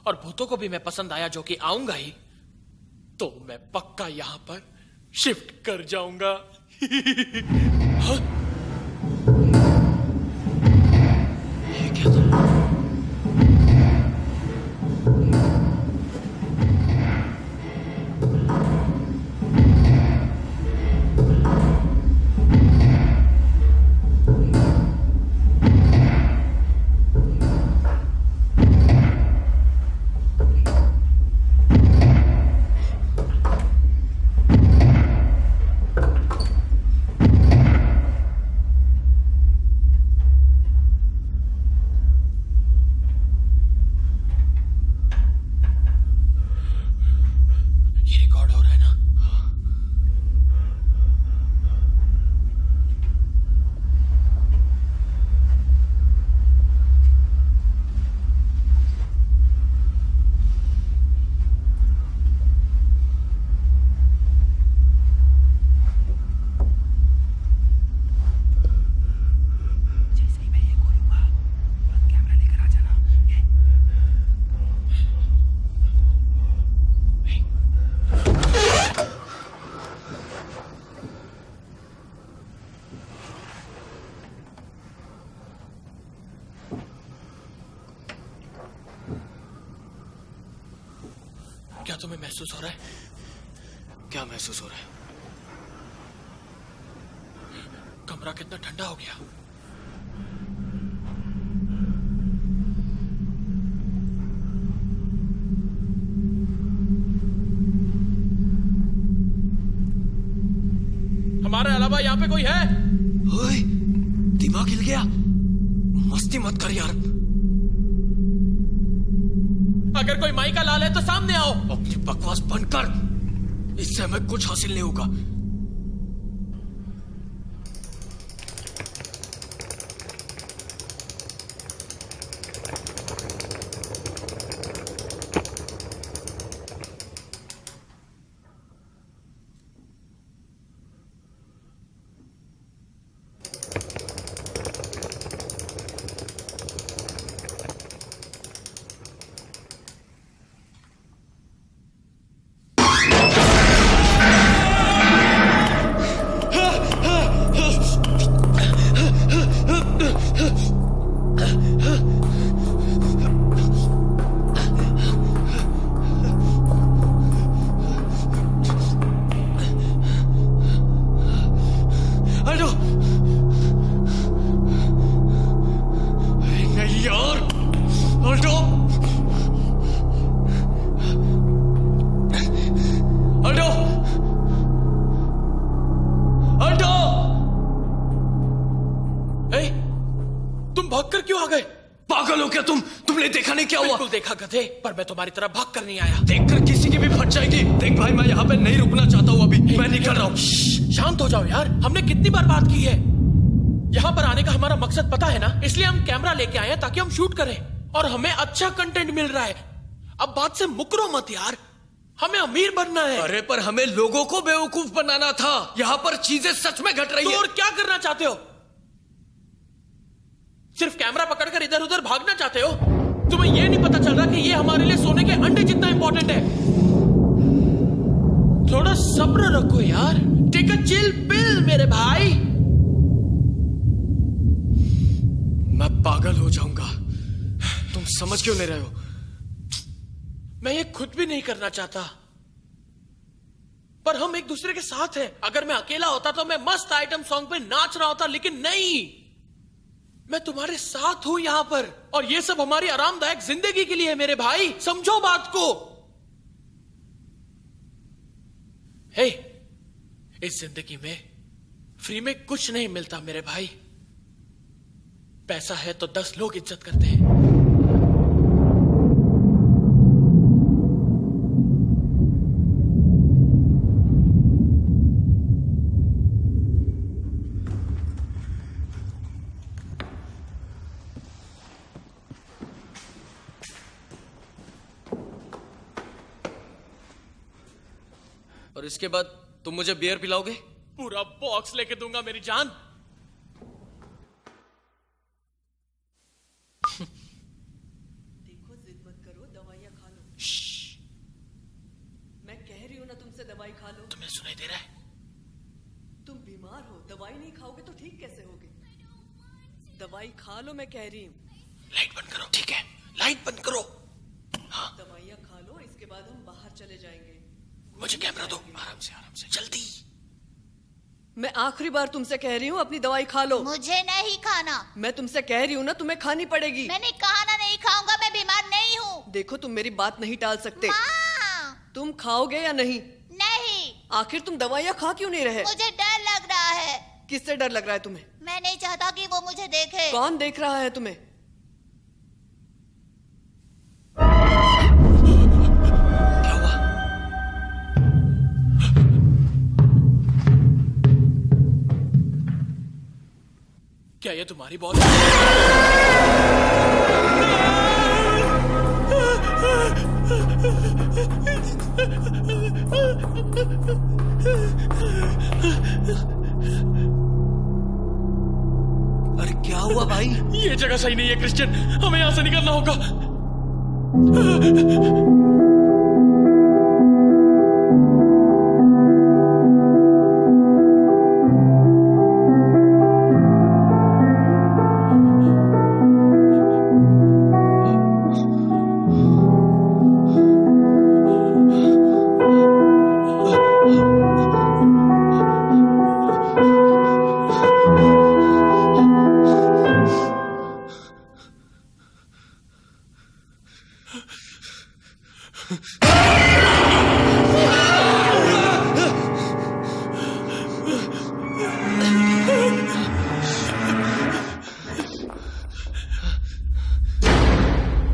और भूतों को भी मैं पसंद आया, जो कि आऊंगा ही, तो मैं पक्का यहां पर शिफ्ट कर जाऊंगा। हाँ? ये क्या था? क्या तुम्हें महसूस हो रहा है? क्या महसूस हो रहा है? कमरा कितना ठंडा हो गया। हमारे अलावा यहाँ पे कोई है? ओए, दिमाग हिल गया। मस्ती मत कर यार। अगर कोई माई का लाल है तो सामने आओ। अपनी बकवास बंद कर। इससे हमें कुछ हासिल नहीं होगा। हुआ? बिल्कुल देखा गधे, पर मैं तुम्हारी तरह भाग कर नहीं आया। देखकर किसी की भी फट जाएगी। देख भाई, मैं यहाँ पे नहीं रुकना चाहता हूँ अभी, मैं निकल रहा हूँ। शांत हो जाओ यार, हमने कितनी बार बात की है। यहाँ पर आने का हमारा मकसद पता है ना, इसलिए हम कैमरा लेके आए हैं ताकि हम शूट करें, और हमें अच्छा कंटेंट मिल रहा है। अब बात से मुकरो मत यार, हमें अमीर बनना है। अरे पर हमें लोगों को बेवकूफ बनाना था। यहाँ पर चीजें सच में घट रही तो है। और क्या करना चाहते हो? सिर्फ कैमरा पकड़कर इधर उधर भागना चाहते हो? तुम्हें यह नहीं पता चल रहा कि ये हमारे लिए सोने के अंडे जितना इंपॉर्टेंट है। थोड़ा सब्र रखो यार, टेक अ चिल पिल मेरे भाई। मैं पागल हो जाऊंगा। तुम समझ क्यों नहीं रहे हो? मैं ये खुद भी नहीं करना चाहता, पर हम एक दूसरे के साथ हैं। अगर मैं अकेला होता तो मैं मस्त आइटम सॉन्ग पे नाच रहा होता, लेकिन नहीं, मैं तुम्हारे साथ हूं यहां पर, और ये सब हमारी आरामदायक जिंदगी के लिए है मेरे भाई, समझो बात को। हे, इस जिंदगी में फ्री में कुछ नहीं मिलता मेरे भाई। पैसा है तो 10 लोग इज्जत करते हैं। और इसके बाद तुम मुझे बियर पिलाओगे? पूरा बॉक्स लेके दूंगा मेरी जान। देखो, जिद मत करो, दवाइयां खा लो। मैं कह रही हूं ना तुमसे, दवाई खा लो। तुम्हें सुनाई दे रहा है? तुम बीमार हो, दवाई नहीं खाओगे तो ठीक कैसे होगे? दवाई खा लो, मैं कह रही हूँ। लाइट बंद करो। ठीक है, लाइट बंद करो। दवाइयां खा लो, इसके बाद हम बाहर चले जाएंगे। मुझे कैमरा दो। आराम से जल्दी। मैं आखिरी बार तुमसे कह रही हूँ, अपनी दवाई खा लो। मुझे नहीं खाना। मैं तुमसे कह रही हूँ ना, तुम्हें खानी पड़ेगी। मैंने कहा ना नहीं खाऊंगा, मैं बीमार नहीं हूँ। देखो, तुम मेरी बात नहीं टाल सकते। माँ। तुम खाओगे या नहीं? नहीं। आखिर तुम दवाइयां खा क्यों नहीं रहे? मुझे डर लग रहा है। किससे डर लग रहा है तुम्हें? मैं नहीं चाहता कि वो मुझे देखे। कौन देख रहा है तुम्हें? क्या हुआ? क्या ये तुम्हारी बॉल है? अरे क्या हुआ भाई? ये जगह सही नहीं है क्रिश्चियन, हमें यहां से निकलना होगा।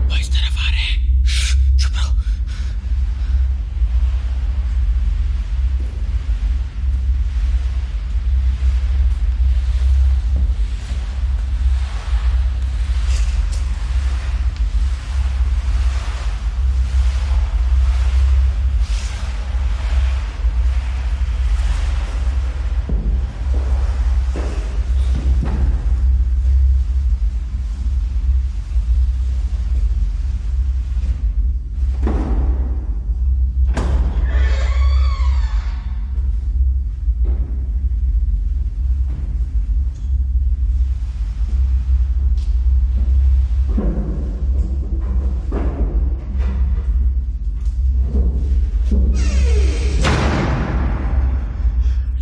वो इस तरफ आ रहे हैं। चुप रहो।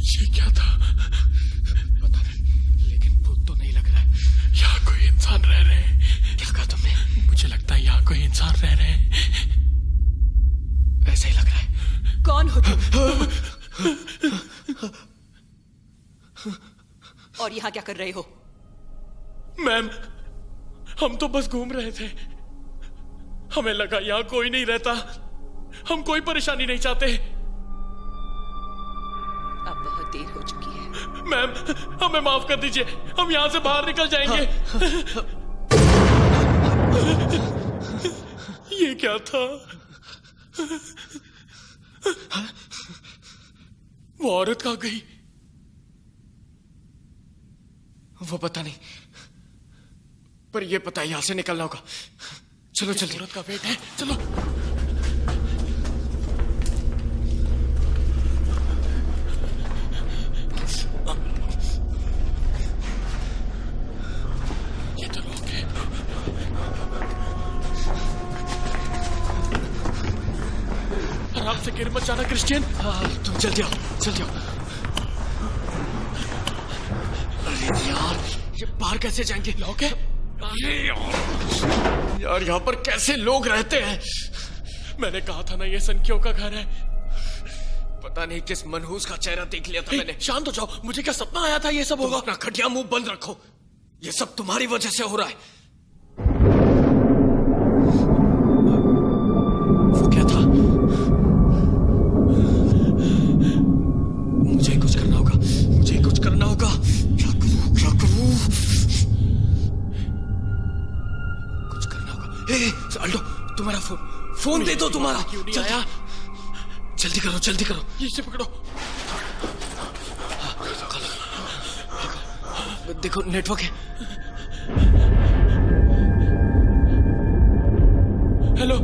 ये क्या था? पता नहीं, लेकिन भूत तो नहीं लग रहा है। यहाँ कोई इंसान रह रहे हैं। क्या कहा तुमने? मुझे लगता है यहाँ कोई इंसान रह रहे हैं। ऐसा ही लग रहा है। कौन हो तुम? और यहाँ क्या कर रहे हो? मैम, हम तो बस घूम रहे थे। हमें लगा यहाँ कोई नहीं रहता। हम कोई परेशानी नहीं चाहते। अब बहुत देर हो चुकी है। मैम, हमें माफ कर दीजिए, हम यहाँ से बाहर निकल जाएंगे। ये क्या था? वो औरत कहाँ गई? वो पता नहीं, पर ये पता है यहाँ से निकलना होगा। चलो जल्दी। औरत का वेट है, चलो। ये तो लोग हैं। आराम से गिर मत जाना क्रिश्चियन। हाँ, तुम जल्दी आओ, जल्दी आओ। अरे यार, ये बाहर कैसे जाएंगे? लोग हैं? यार यहाँ पर कैसे लोग रहते हैं? मैंने कहा था ना, ये सनकियों का घर है। पता नहीं किस मनहूस का चेहरा देख लिया था मैंने। शांत हो जाओ, मुझे क्या सपना आया था ये सब तुम होगा? अपना घटिया मुंह बंद रखो। ये सब तुम्हारी वजह से हो रहा है। वो क्या था? मुझे कुछ करना होगा, मुझे कुछ करना होगा। क्या करूं, क्या करूं? कुछ करना होगा। ए, अल्डो, तुम्हारा फोन दे दो तुम्हारा। क्यों नहीं जल्दी, आया? जल्दी करो, जल्दी करो। ये से पकड़ो। देखो नेटवर्क है। हेलो,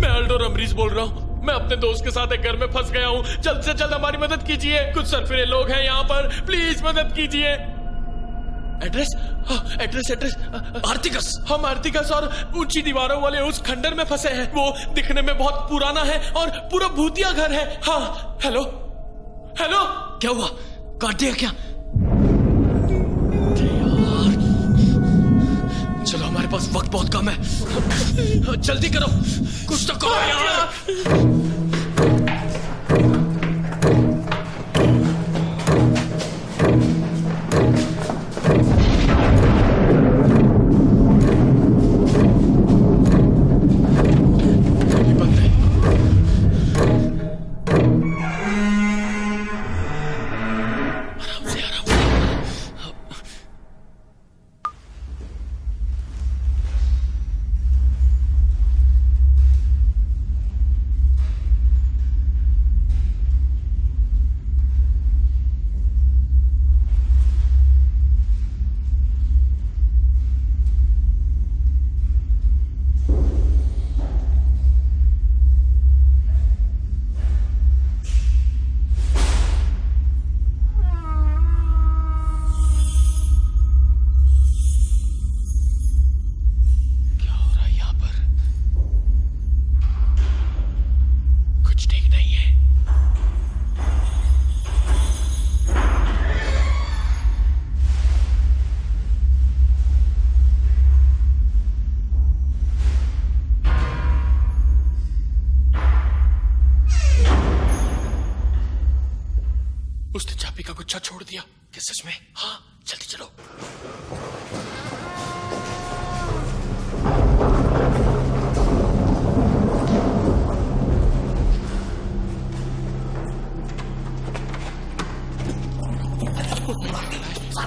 मैं अल्डो रमरीज बोल रहा हूँ। मैं अपने दोस्त के साथ एक घर में फंस गया हूँ। जल्द से जल्द हमारी मदद कीजिए। कुछ सरफिरे लोग हैं यहाँ पर, प्लीज मदद कीजिए। एड्रेस? हाँ, एड्रेस। आर्टिकस। हम आर्टिकस और ऊंची दीवारों वाले उस खंडर में फंसे हैं। वो दिखने में बहुत पुराना है और पूरा भूतिया घर है। हाँ, हेलो। क्या हुआ? काट दिया क्या? चलो, हमारे पास वक्त बहुत कम है। जल्दी करो, कुछ तो करो यार। उसने चाबी का गुच्छा छोड़ दिया। क्या सच में? हाँ, जल्दी चलो।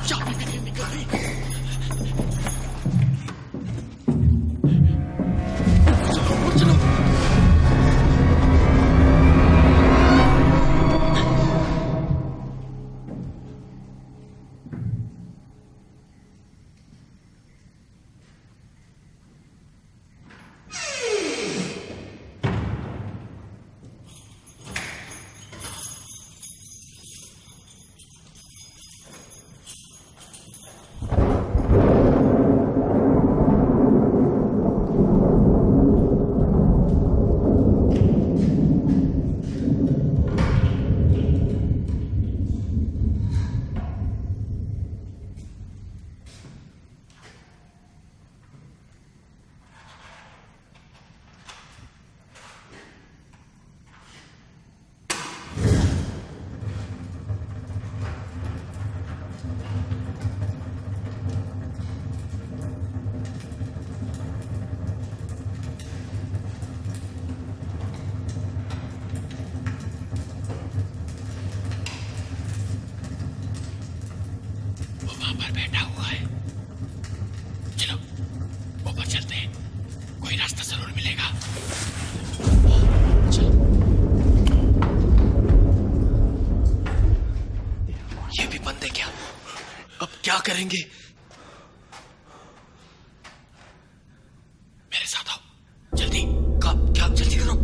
चाबी भी नहीं निकल रही। चलो। करेंगे? मेरे साथ आओ, जल्दी। क्या जल्दी करो।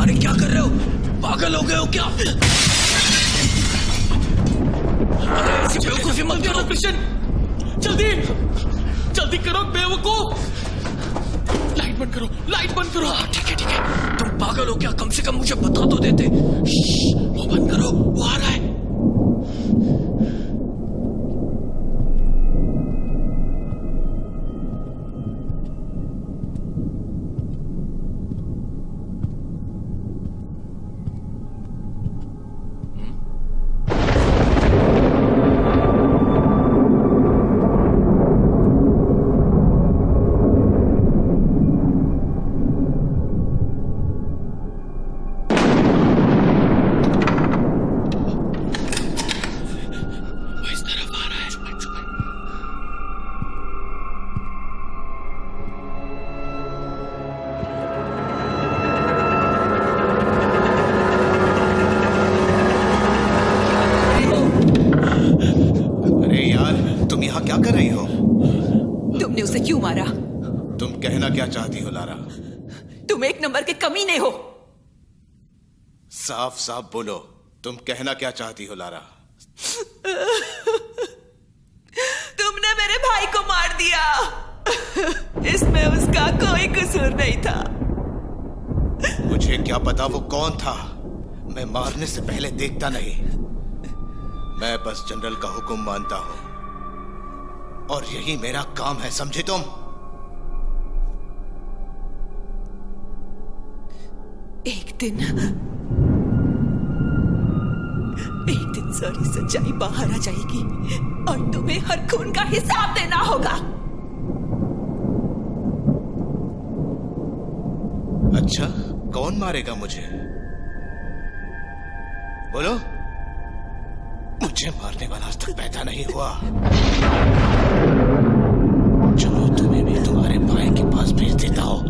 अरे क्या कर रहे हो? पागल हो गए हो क्या? अरे ऐसी बेवकूफी मत करो क्रिश्चियन, जल्दी जल्दी करो बेवकूफ। लाइट बंद करो, लाइट बंद करो। ठीक है। तुम पागल हो क्या? कम से कम मुझे बता तो देते। वो बंद करो, वो आ रहा है। क्या कर रही हो? तुमने उसे क्यों मारा? तुम कहना क्या चाहती हो लारा? तुम एक नंबर के कमीने हो। साफ साफ बोलो, तुम कहना क्या चाहती हो लारा? तुमने मेरे भाई को मार दिया। इसमें उसका कोई कसूर नहीं था। मुझे क्या पता वो कौन था? मैं मारने से पहले देखता नहीं। मैं बस जनरल का हुक्म मानता हूं और यही मेरा काम है, समझे तुम? एक दिन सारी सच्चाई बाहर आ जाएगी और तुम्हें हर खून का हिसाब देना होगा। अच्छा, कौन मारेगा मुझे? बोलो। मुझे मारने वाला आज तक पैदा नहीं हुआ। चलो तुम्हें भी तुम्हारे भाई के पास भेज देता हूं।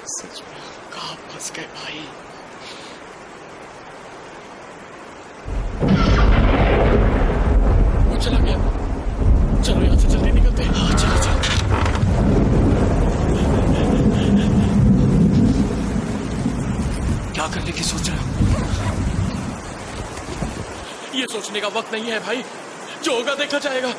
सच में कहाँ फंस गए भाई? वो चला गया। चलो यहाँ से जल्दी निकलते हैं। हाँ, चलो चलो। क्या करने की सोच रहे हो? ये सोचने का वक्त नहीं है भाई, जो होगा देखा जाएगा।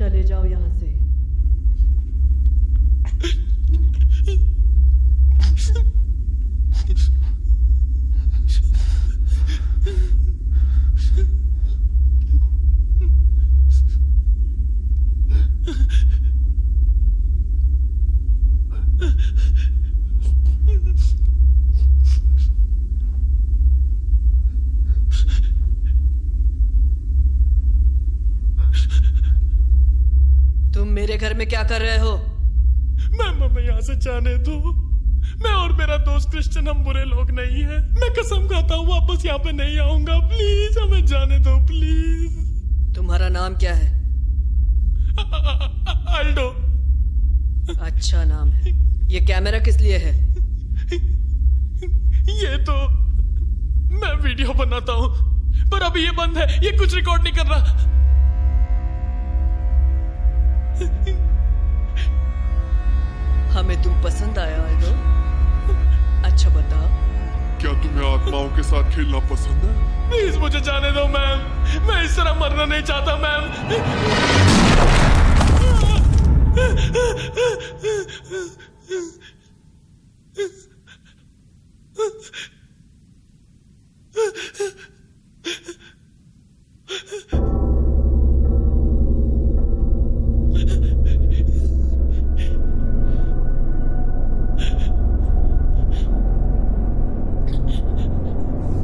चले जाओ यहाँ से। तुम मेरे घर में क्या कर रहे हो? मैम हमें यहाँ से जाने दो। मैं और मेरा दोस्त क्रिश्चियन हम बुरे लोग नहीं हैं। मैं कसम खाता हूँ वापस यहाँ पे नहीं आऊंगा। प्लीज हमें जाने दो प्लीज। तुम्हारा नाम क्या है? अल्डो। अच्छा नाम है। ये कैमरा किस लिए है? ये तो मैं वीडियो बनाता हूँ पर अभी ये बंद है। ये कुछ रिकॉर्ड नहीं कर रहा। हमें तुम पसंद आया अल्डो। अच्छा बताओ, क्या तुम्हें आत्माओं के साथ खेलना पसंद है? प्लीज मुझे जाने दो मैम। मैं इस तरह मरना नहीं चाहता ma'am.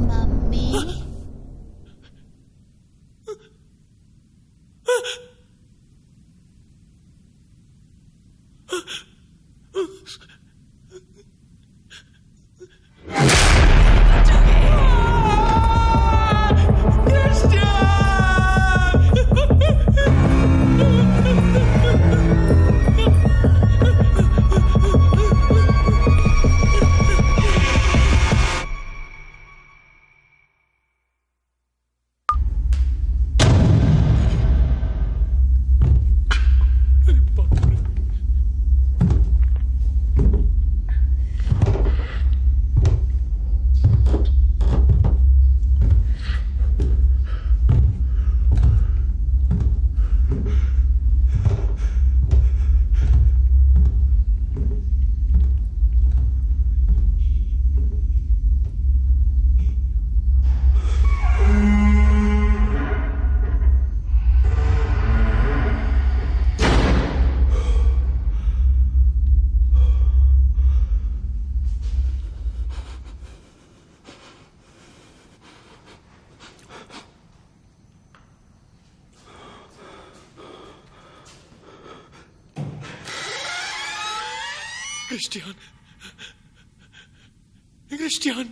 Mummy Christian Christian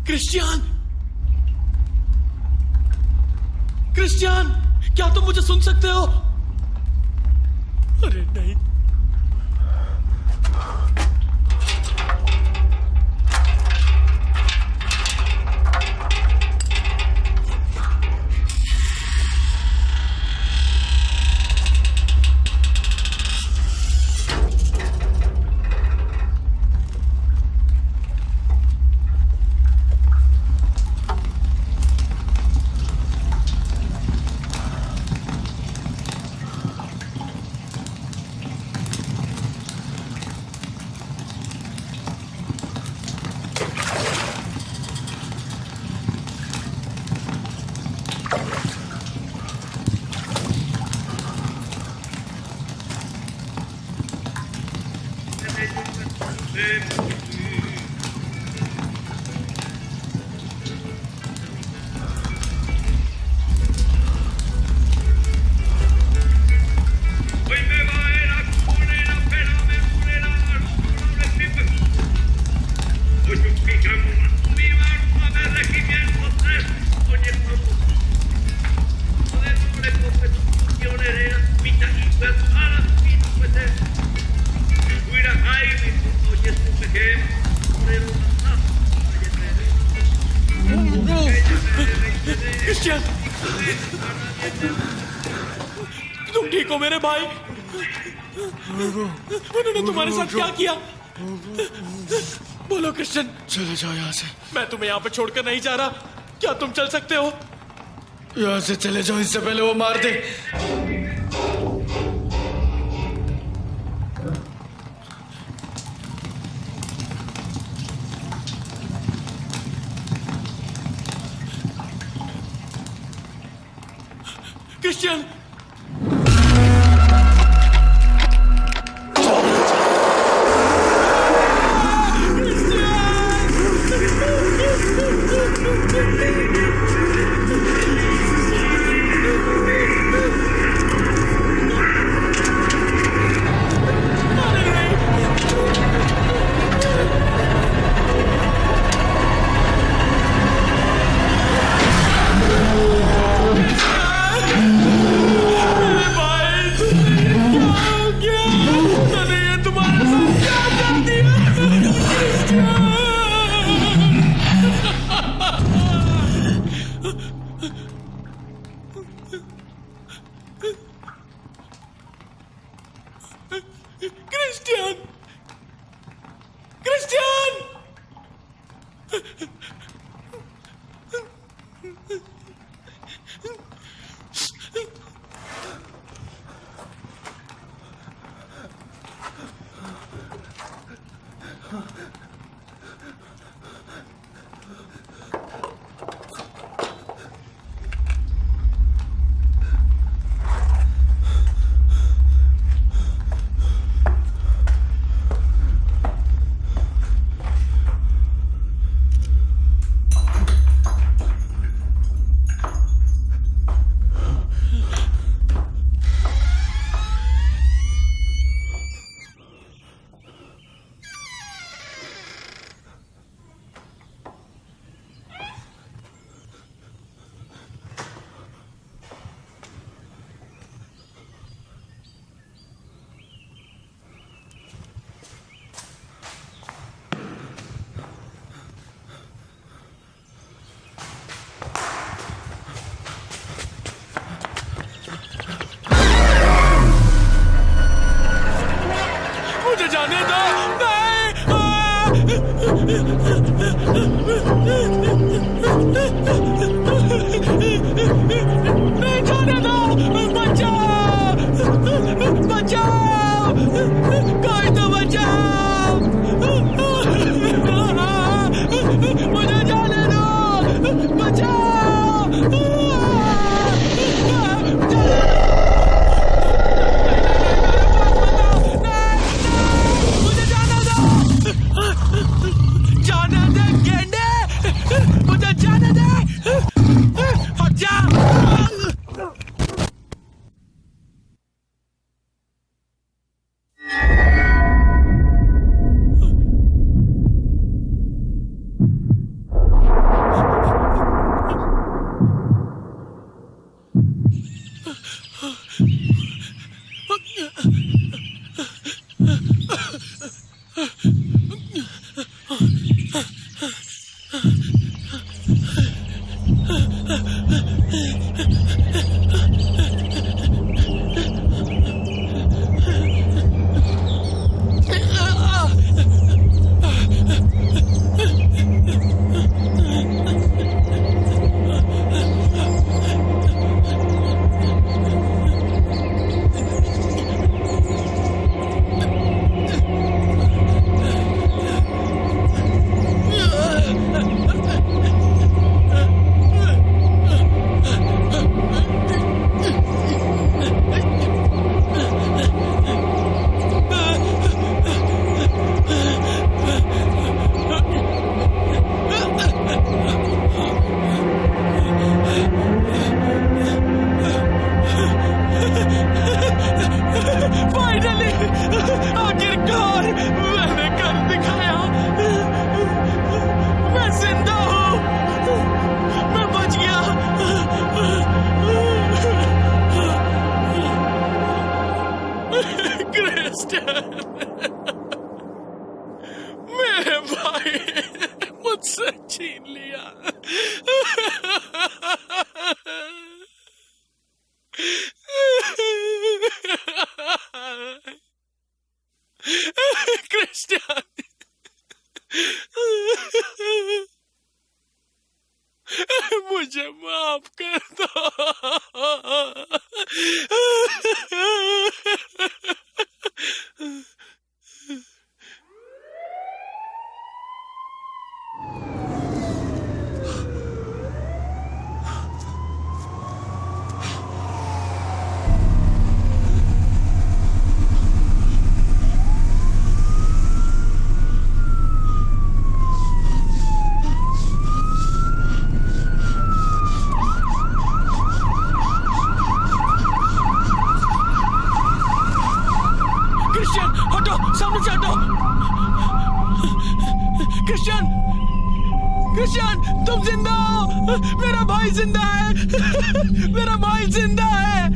Christian Christian क्या तुम मुझे सुन सकते हो? अरे नहीं। हो मेरे भाई? उन्होंने तुम्हारे साथ क्या किया? बोलो क्रिश्चियन। चले जाओ यहाँ से। मैं तुम्हें यहाँ पे छोड़कर नहीं जा रहा। क्या तुम चल सकते हो? यहाँ से चले जाओ, इससे पहले वो मार दे। Christian, Christian, Christian! मुझे जाने दो। नहीं जाने दो। बचाओ, बचाओ, कोई तो बचाओ। मुझे जाने दो। बचाओ। जाने दे गेंडे, मुझे जाने दे। हट जा। आखिरकार मैंने कर दिखाया। मैं जिंदा हूँ। मैं बच गया। क्रिस्टियन, मेरे भाई मुझसे छीन लिया। क्रिश्चियन हटो, सामने से हटो। क्रिश्चियन, क्रिश्चियन तुम जिंदा हो, मेरा भाई जिंदा है। मेरा भाई जिंदा है।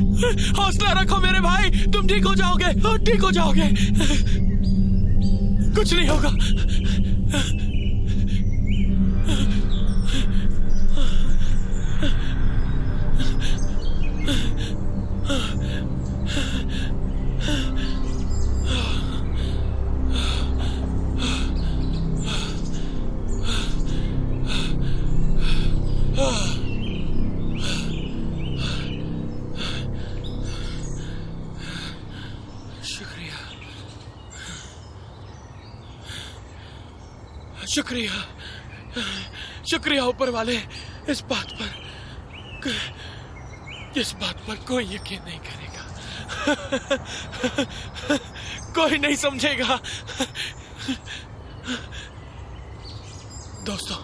हौसला रखो मेरे भाई, तुम ठीक हो जाओगे, ठीक हो जाओगे, कुछ नहीं होगा। शुक्रिया, शुक्रिया ऊपर वाले। इस बात पर कोई यकीन नहीं करेगा, कोई नहीं समझेगा। दोस्तों,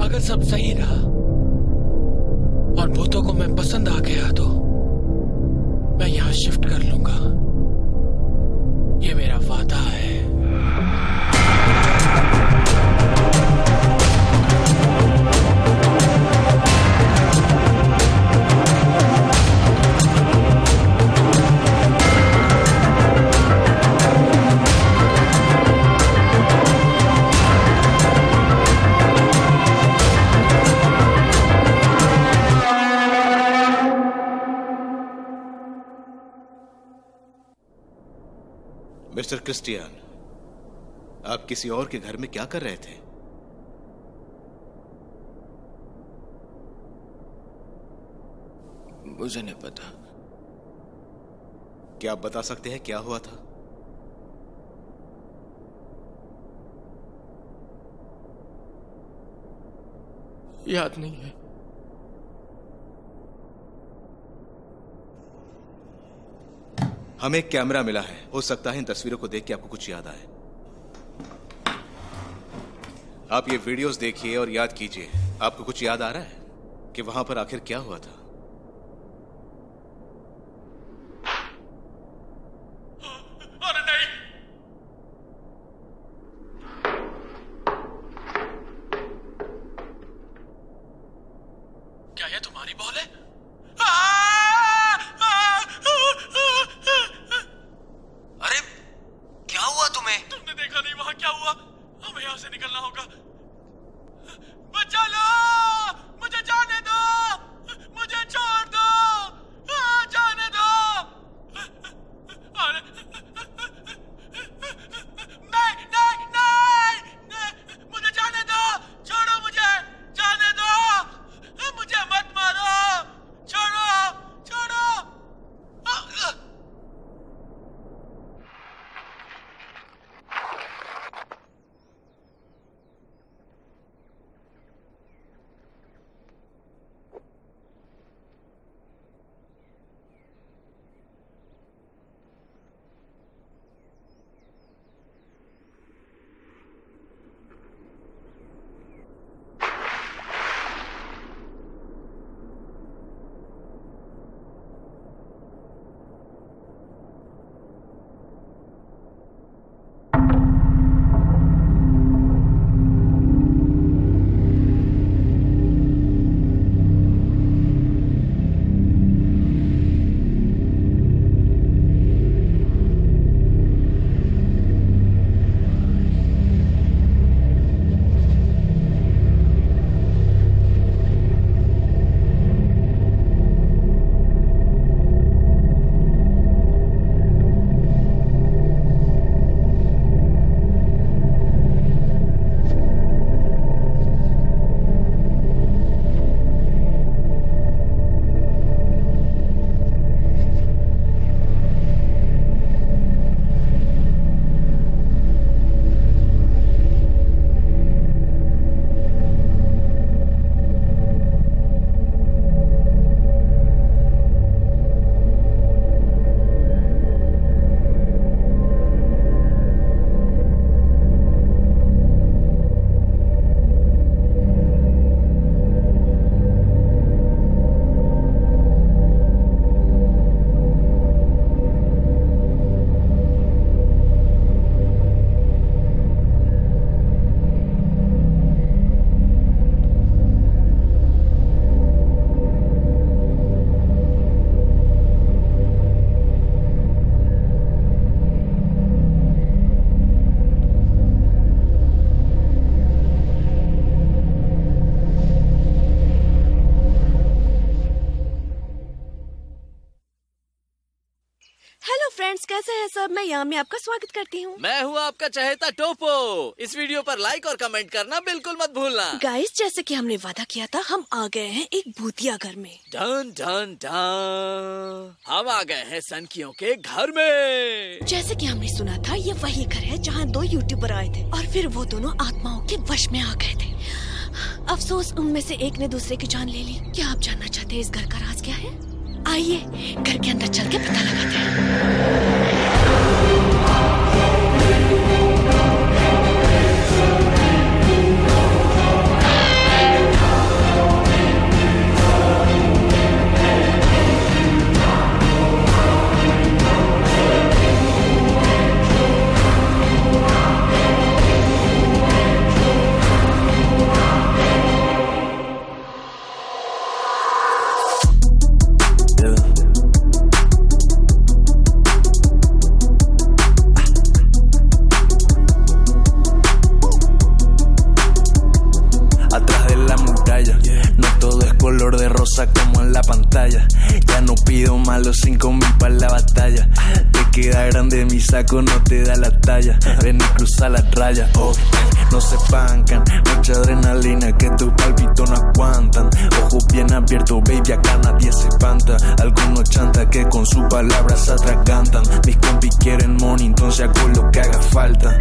अगर सब सही रहा और भूतों को मैं पसंद आ गया तो मैं यहां शिफ्ट कर लूंगा। ये मेरा वादा है। मिस्टर क्रिस्टियन, आप किसी और के घर में क्या कर रहे थे? मुझे नहीं पता। क्या आप बता सकते हैं क्या हुआ था? याद नहीं है। हमें एक कैमरा मिला है, हो सकता है इन तस्वीरों को देख के आपको कुछ याद आए। आप ये वीडियोस देखिए और याद कीजिए, आपको कुछ याद आ रहा है कि वहां पर आखिर क्या हुआ था? अरे नहीं, क्या ये तुम्हारी बॉल है? अरे क्या हुआ तुम्हें? तुमने देखा नहीं वहां क्या हुआ? हमें यहां से निकलना होगा। बचा लो, मुझे जाने दो, मुझे छोड़ दो, जाने दो। अरे नहीं नहीं नहीं, मुझे जाने दो, छोड़ो मुझे, जाने दो, मुझे मत मारो, छोड़ो छोड़ो। कैसे हैं सब? मैं यहाँ में आपका स्वागत करती हूँ। मैं हूँ आपका चहेता टोपो। इस वीडियो पर लाइक और कमेंट करना बिल्कुल मत भूलना। गाइस, जैसे कि हमने वादा किया था, हम आ गए हैं एक भूतिया घर में। डन डन डन, हम आ गए हैं सनकियों के घर में। जैसे कि हमने सुना था, ये वही घर है जहाँ 2 यूट्यूबर आए थे और फिर वो दोनों आत्माओं के वश में आ गए थे। अफसोस, उनमें से एक ने दूसरे की जान ले ली। क्या आप जानना चाहते हैं इस घर का राज क्या है? आइए घर के अंदर चल के पता लगाते हैं। Como en la pantalla, ya no pido más los 5.000 para la batalla. Te queda grande mi saco, no te da la talla. Ven y cruza la raya, oh, no se pancan. Mucha adrenalina que tus palpitos no aguantan. Ojos bien abiertos, baby, acá nadie se espanta. Algunos chantas que con sus palabras se atragantan. Mis compis quieren money, entonces hago lo que haga falta.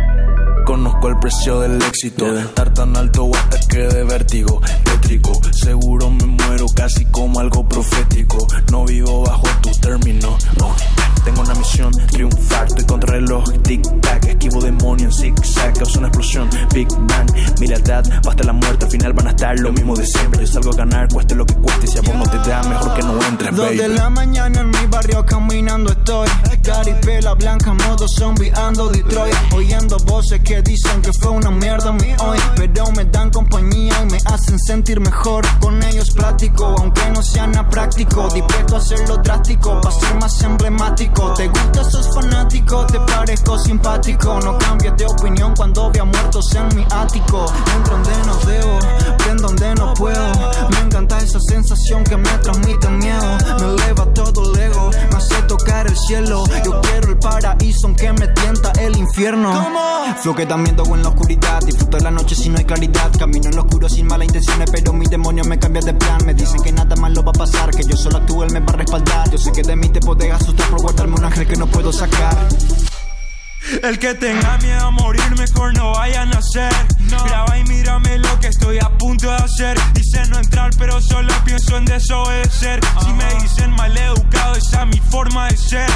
Conozco el precio del éxito, estar tan alto hasta que de vértigo, tétrico. Seguro me muero casi como algo profético. No vivo bajo tus términos, no. Tengo una misión, triunfar. Estoy contra el reloj, tic-tac. Esquivo demonios en zig-zag, causa una explosión, Big Bang. Mi lealtad, basta la muerte, al final van a estar lo mismo de siempre. Yo salgo a ganar, cueste lo que cueste. Si a vos no te da, mejor que no entres, baby. 2 de la mañana en mi barrio caminando estoy. Caripela blanca, modo zombie, ando Detroit. Oyendo voces que dicen que fue una mierda mi hoy, pero me dan compañía y me hacen sentir mejor. Con ellos platico, aunque no sea nada práctico. Dispuesto a hacerlo drástico, para ser más emblemático. Te gusta, sos fanático, te parezco simpático. No cambies de opinión cuando vea muertos en mi ático. Entro donde no debo, prendo donde no puedo. Me encanta esa sensación que me transmite el miedo. Me eleva todo el ego, me hace tocar el cielo. Yo quiero el paraíso aunque me tienta el infierno. Flow que también toco en la oscuridad. Disfruto de la noche si no hay claridad. Camino en lo oscuro sin malas intenciones, pero mi demonio me cambia de plan. Me dicen que nada malo va a pasar, que yo solo actúo, él me va a respaldar. Yo sé que de mí te podés asustar por guardarme un ángel que no puedo sacar. El que tenga miedo a morir, mejor no vaya a nacer. Graba y mírame lo que estoy a punto de hacer. Dice no entrar, pero solo pienso en desobedecer. Si me dicen mal educado, esa es mi forma de ser.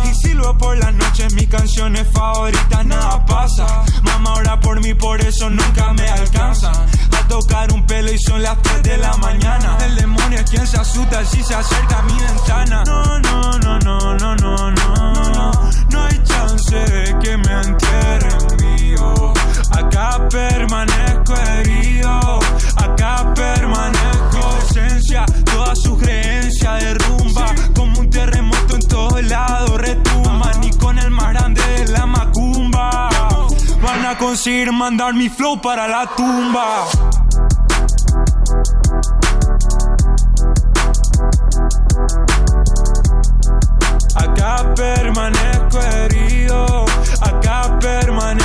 Y si lo por las noches, mis canciones favoritas, nada pasa. Mamá ora por mí, por eso nunca me alcanza a tocar un pelo y son las 3 de la mañana. El demonio es quien se asusta si se acerca a mi ventana. No, no, no, no, no, no, no. No hay chance de que me entierren vivo. Acá permanezco herido. Acá permanezco. Esencia, toda su creencia derrumba. Como un terremoto en todos lados retumba. Ni con el más grande de la macumba van a conseguir mandar mi flow para la tumba. Acá permanezco herido, acá permanezco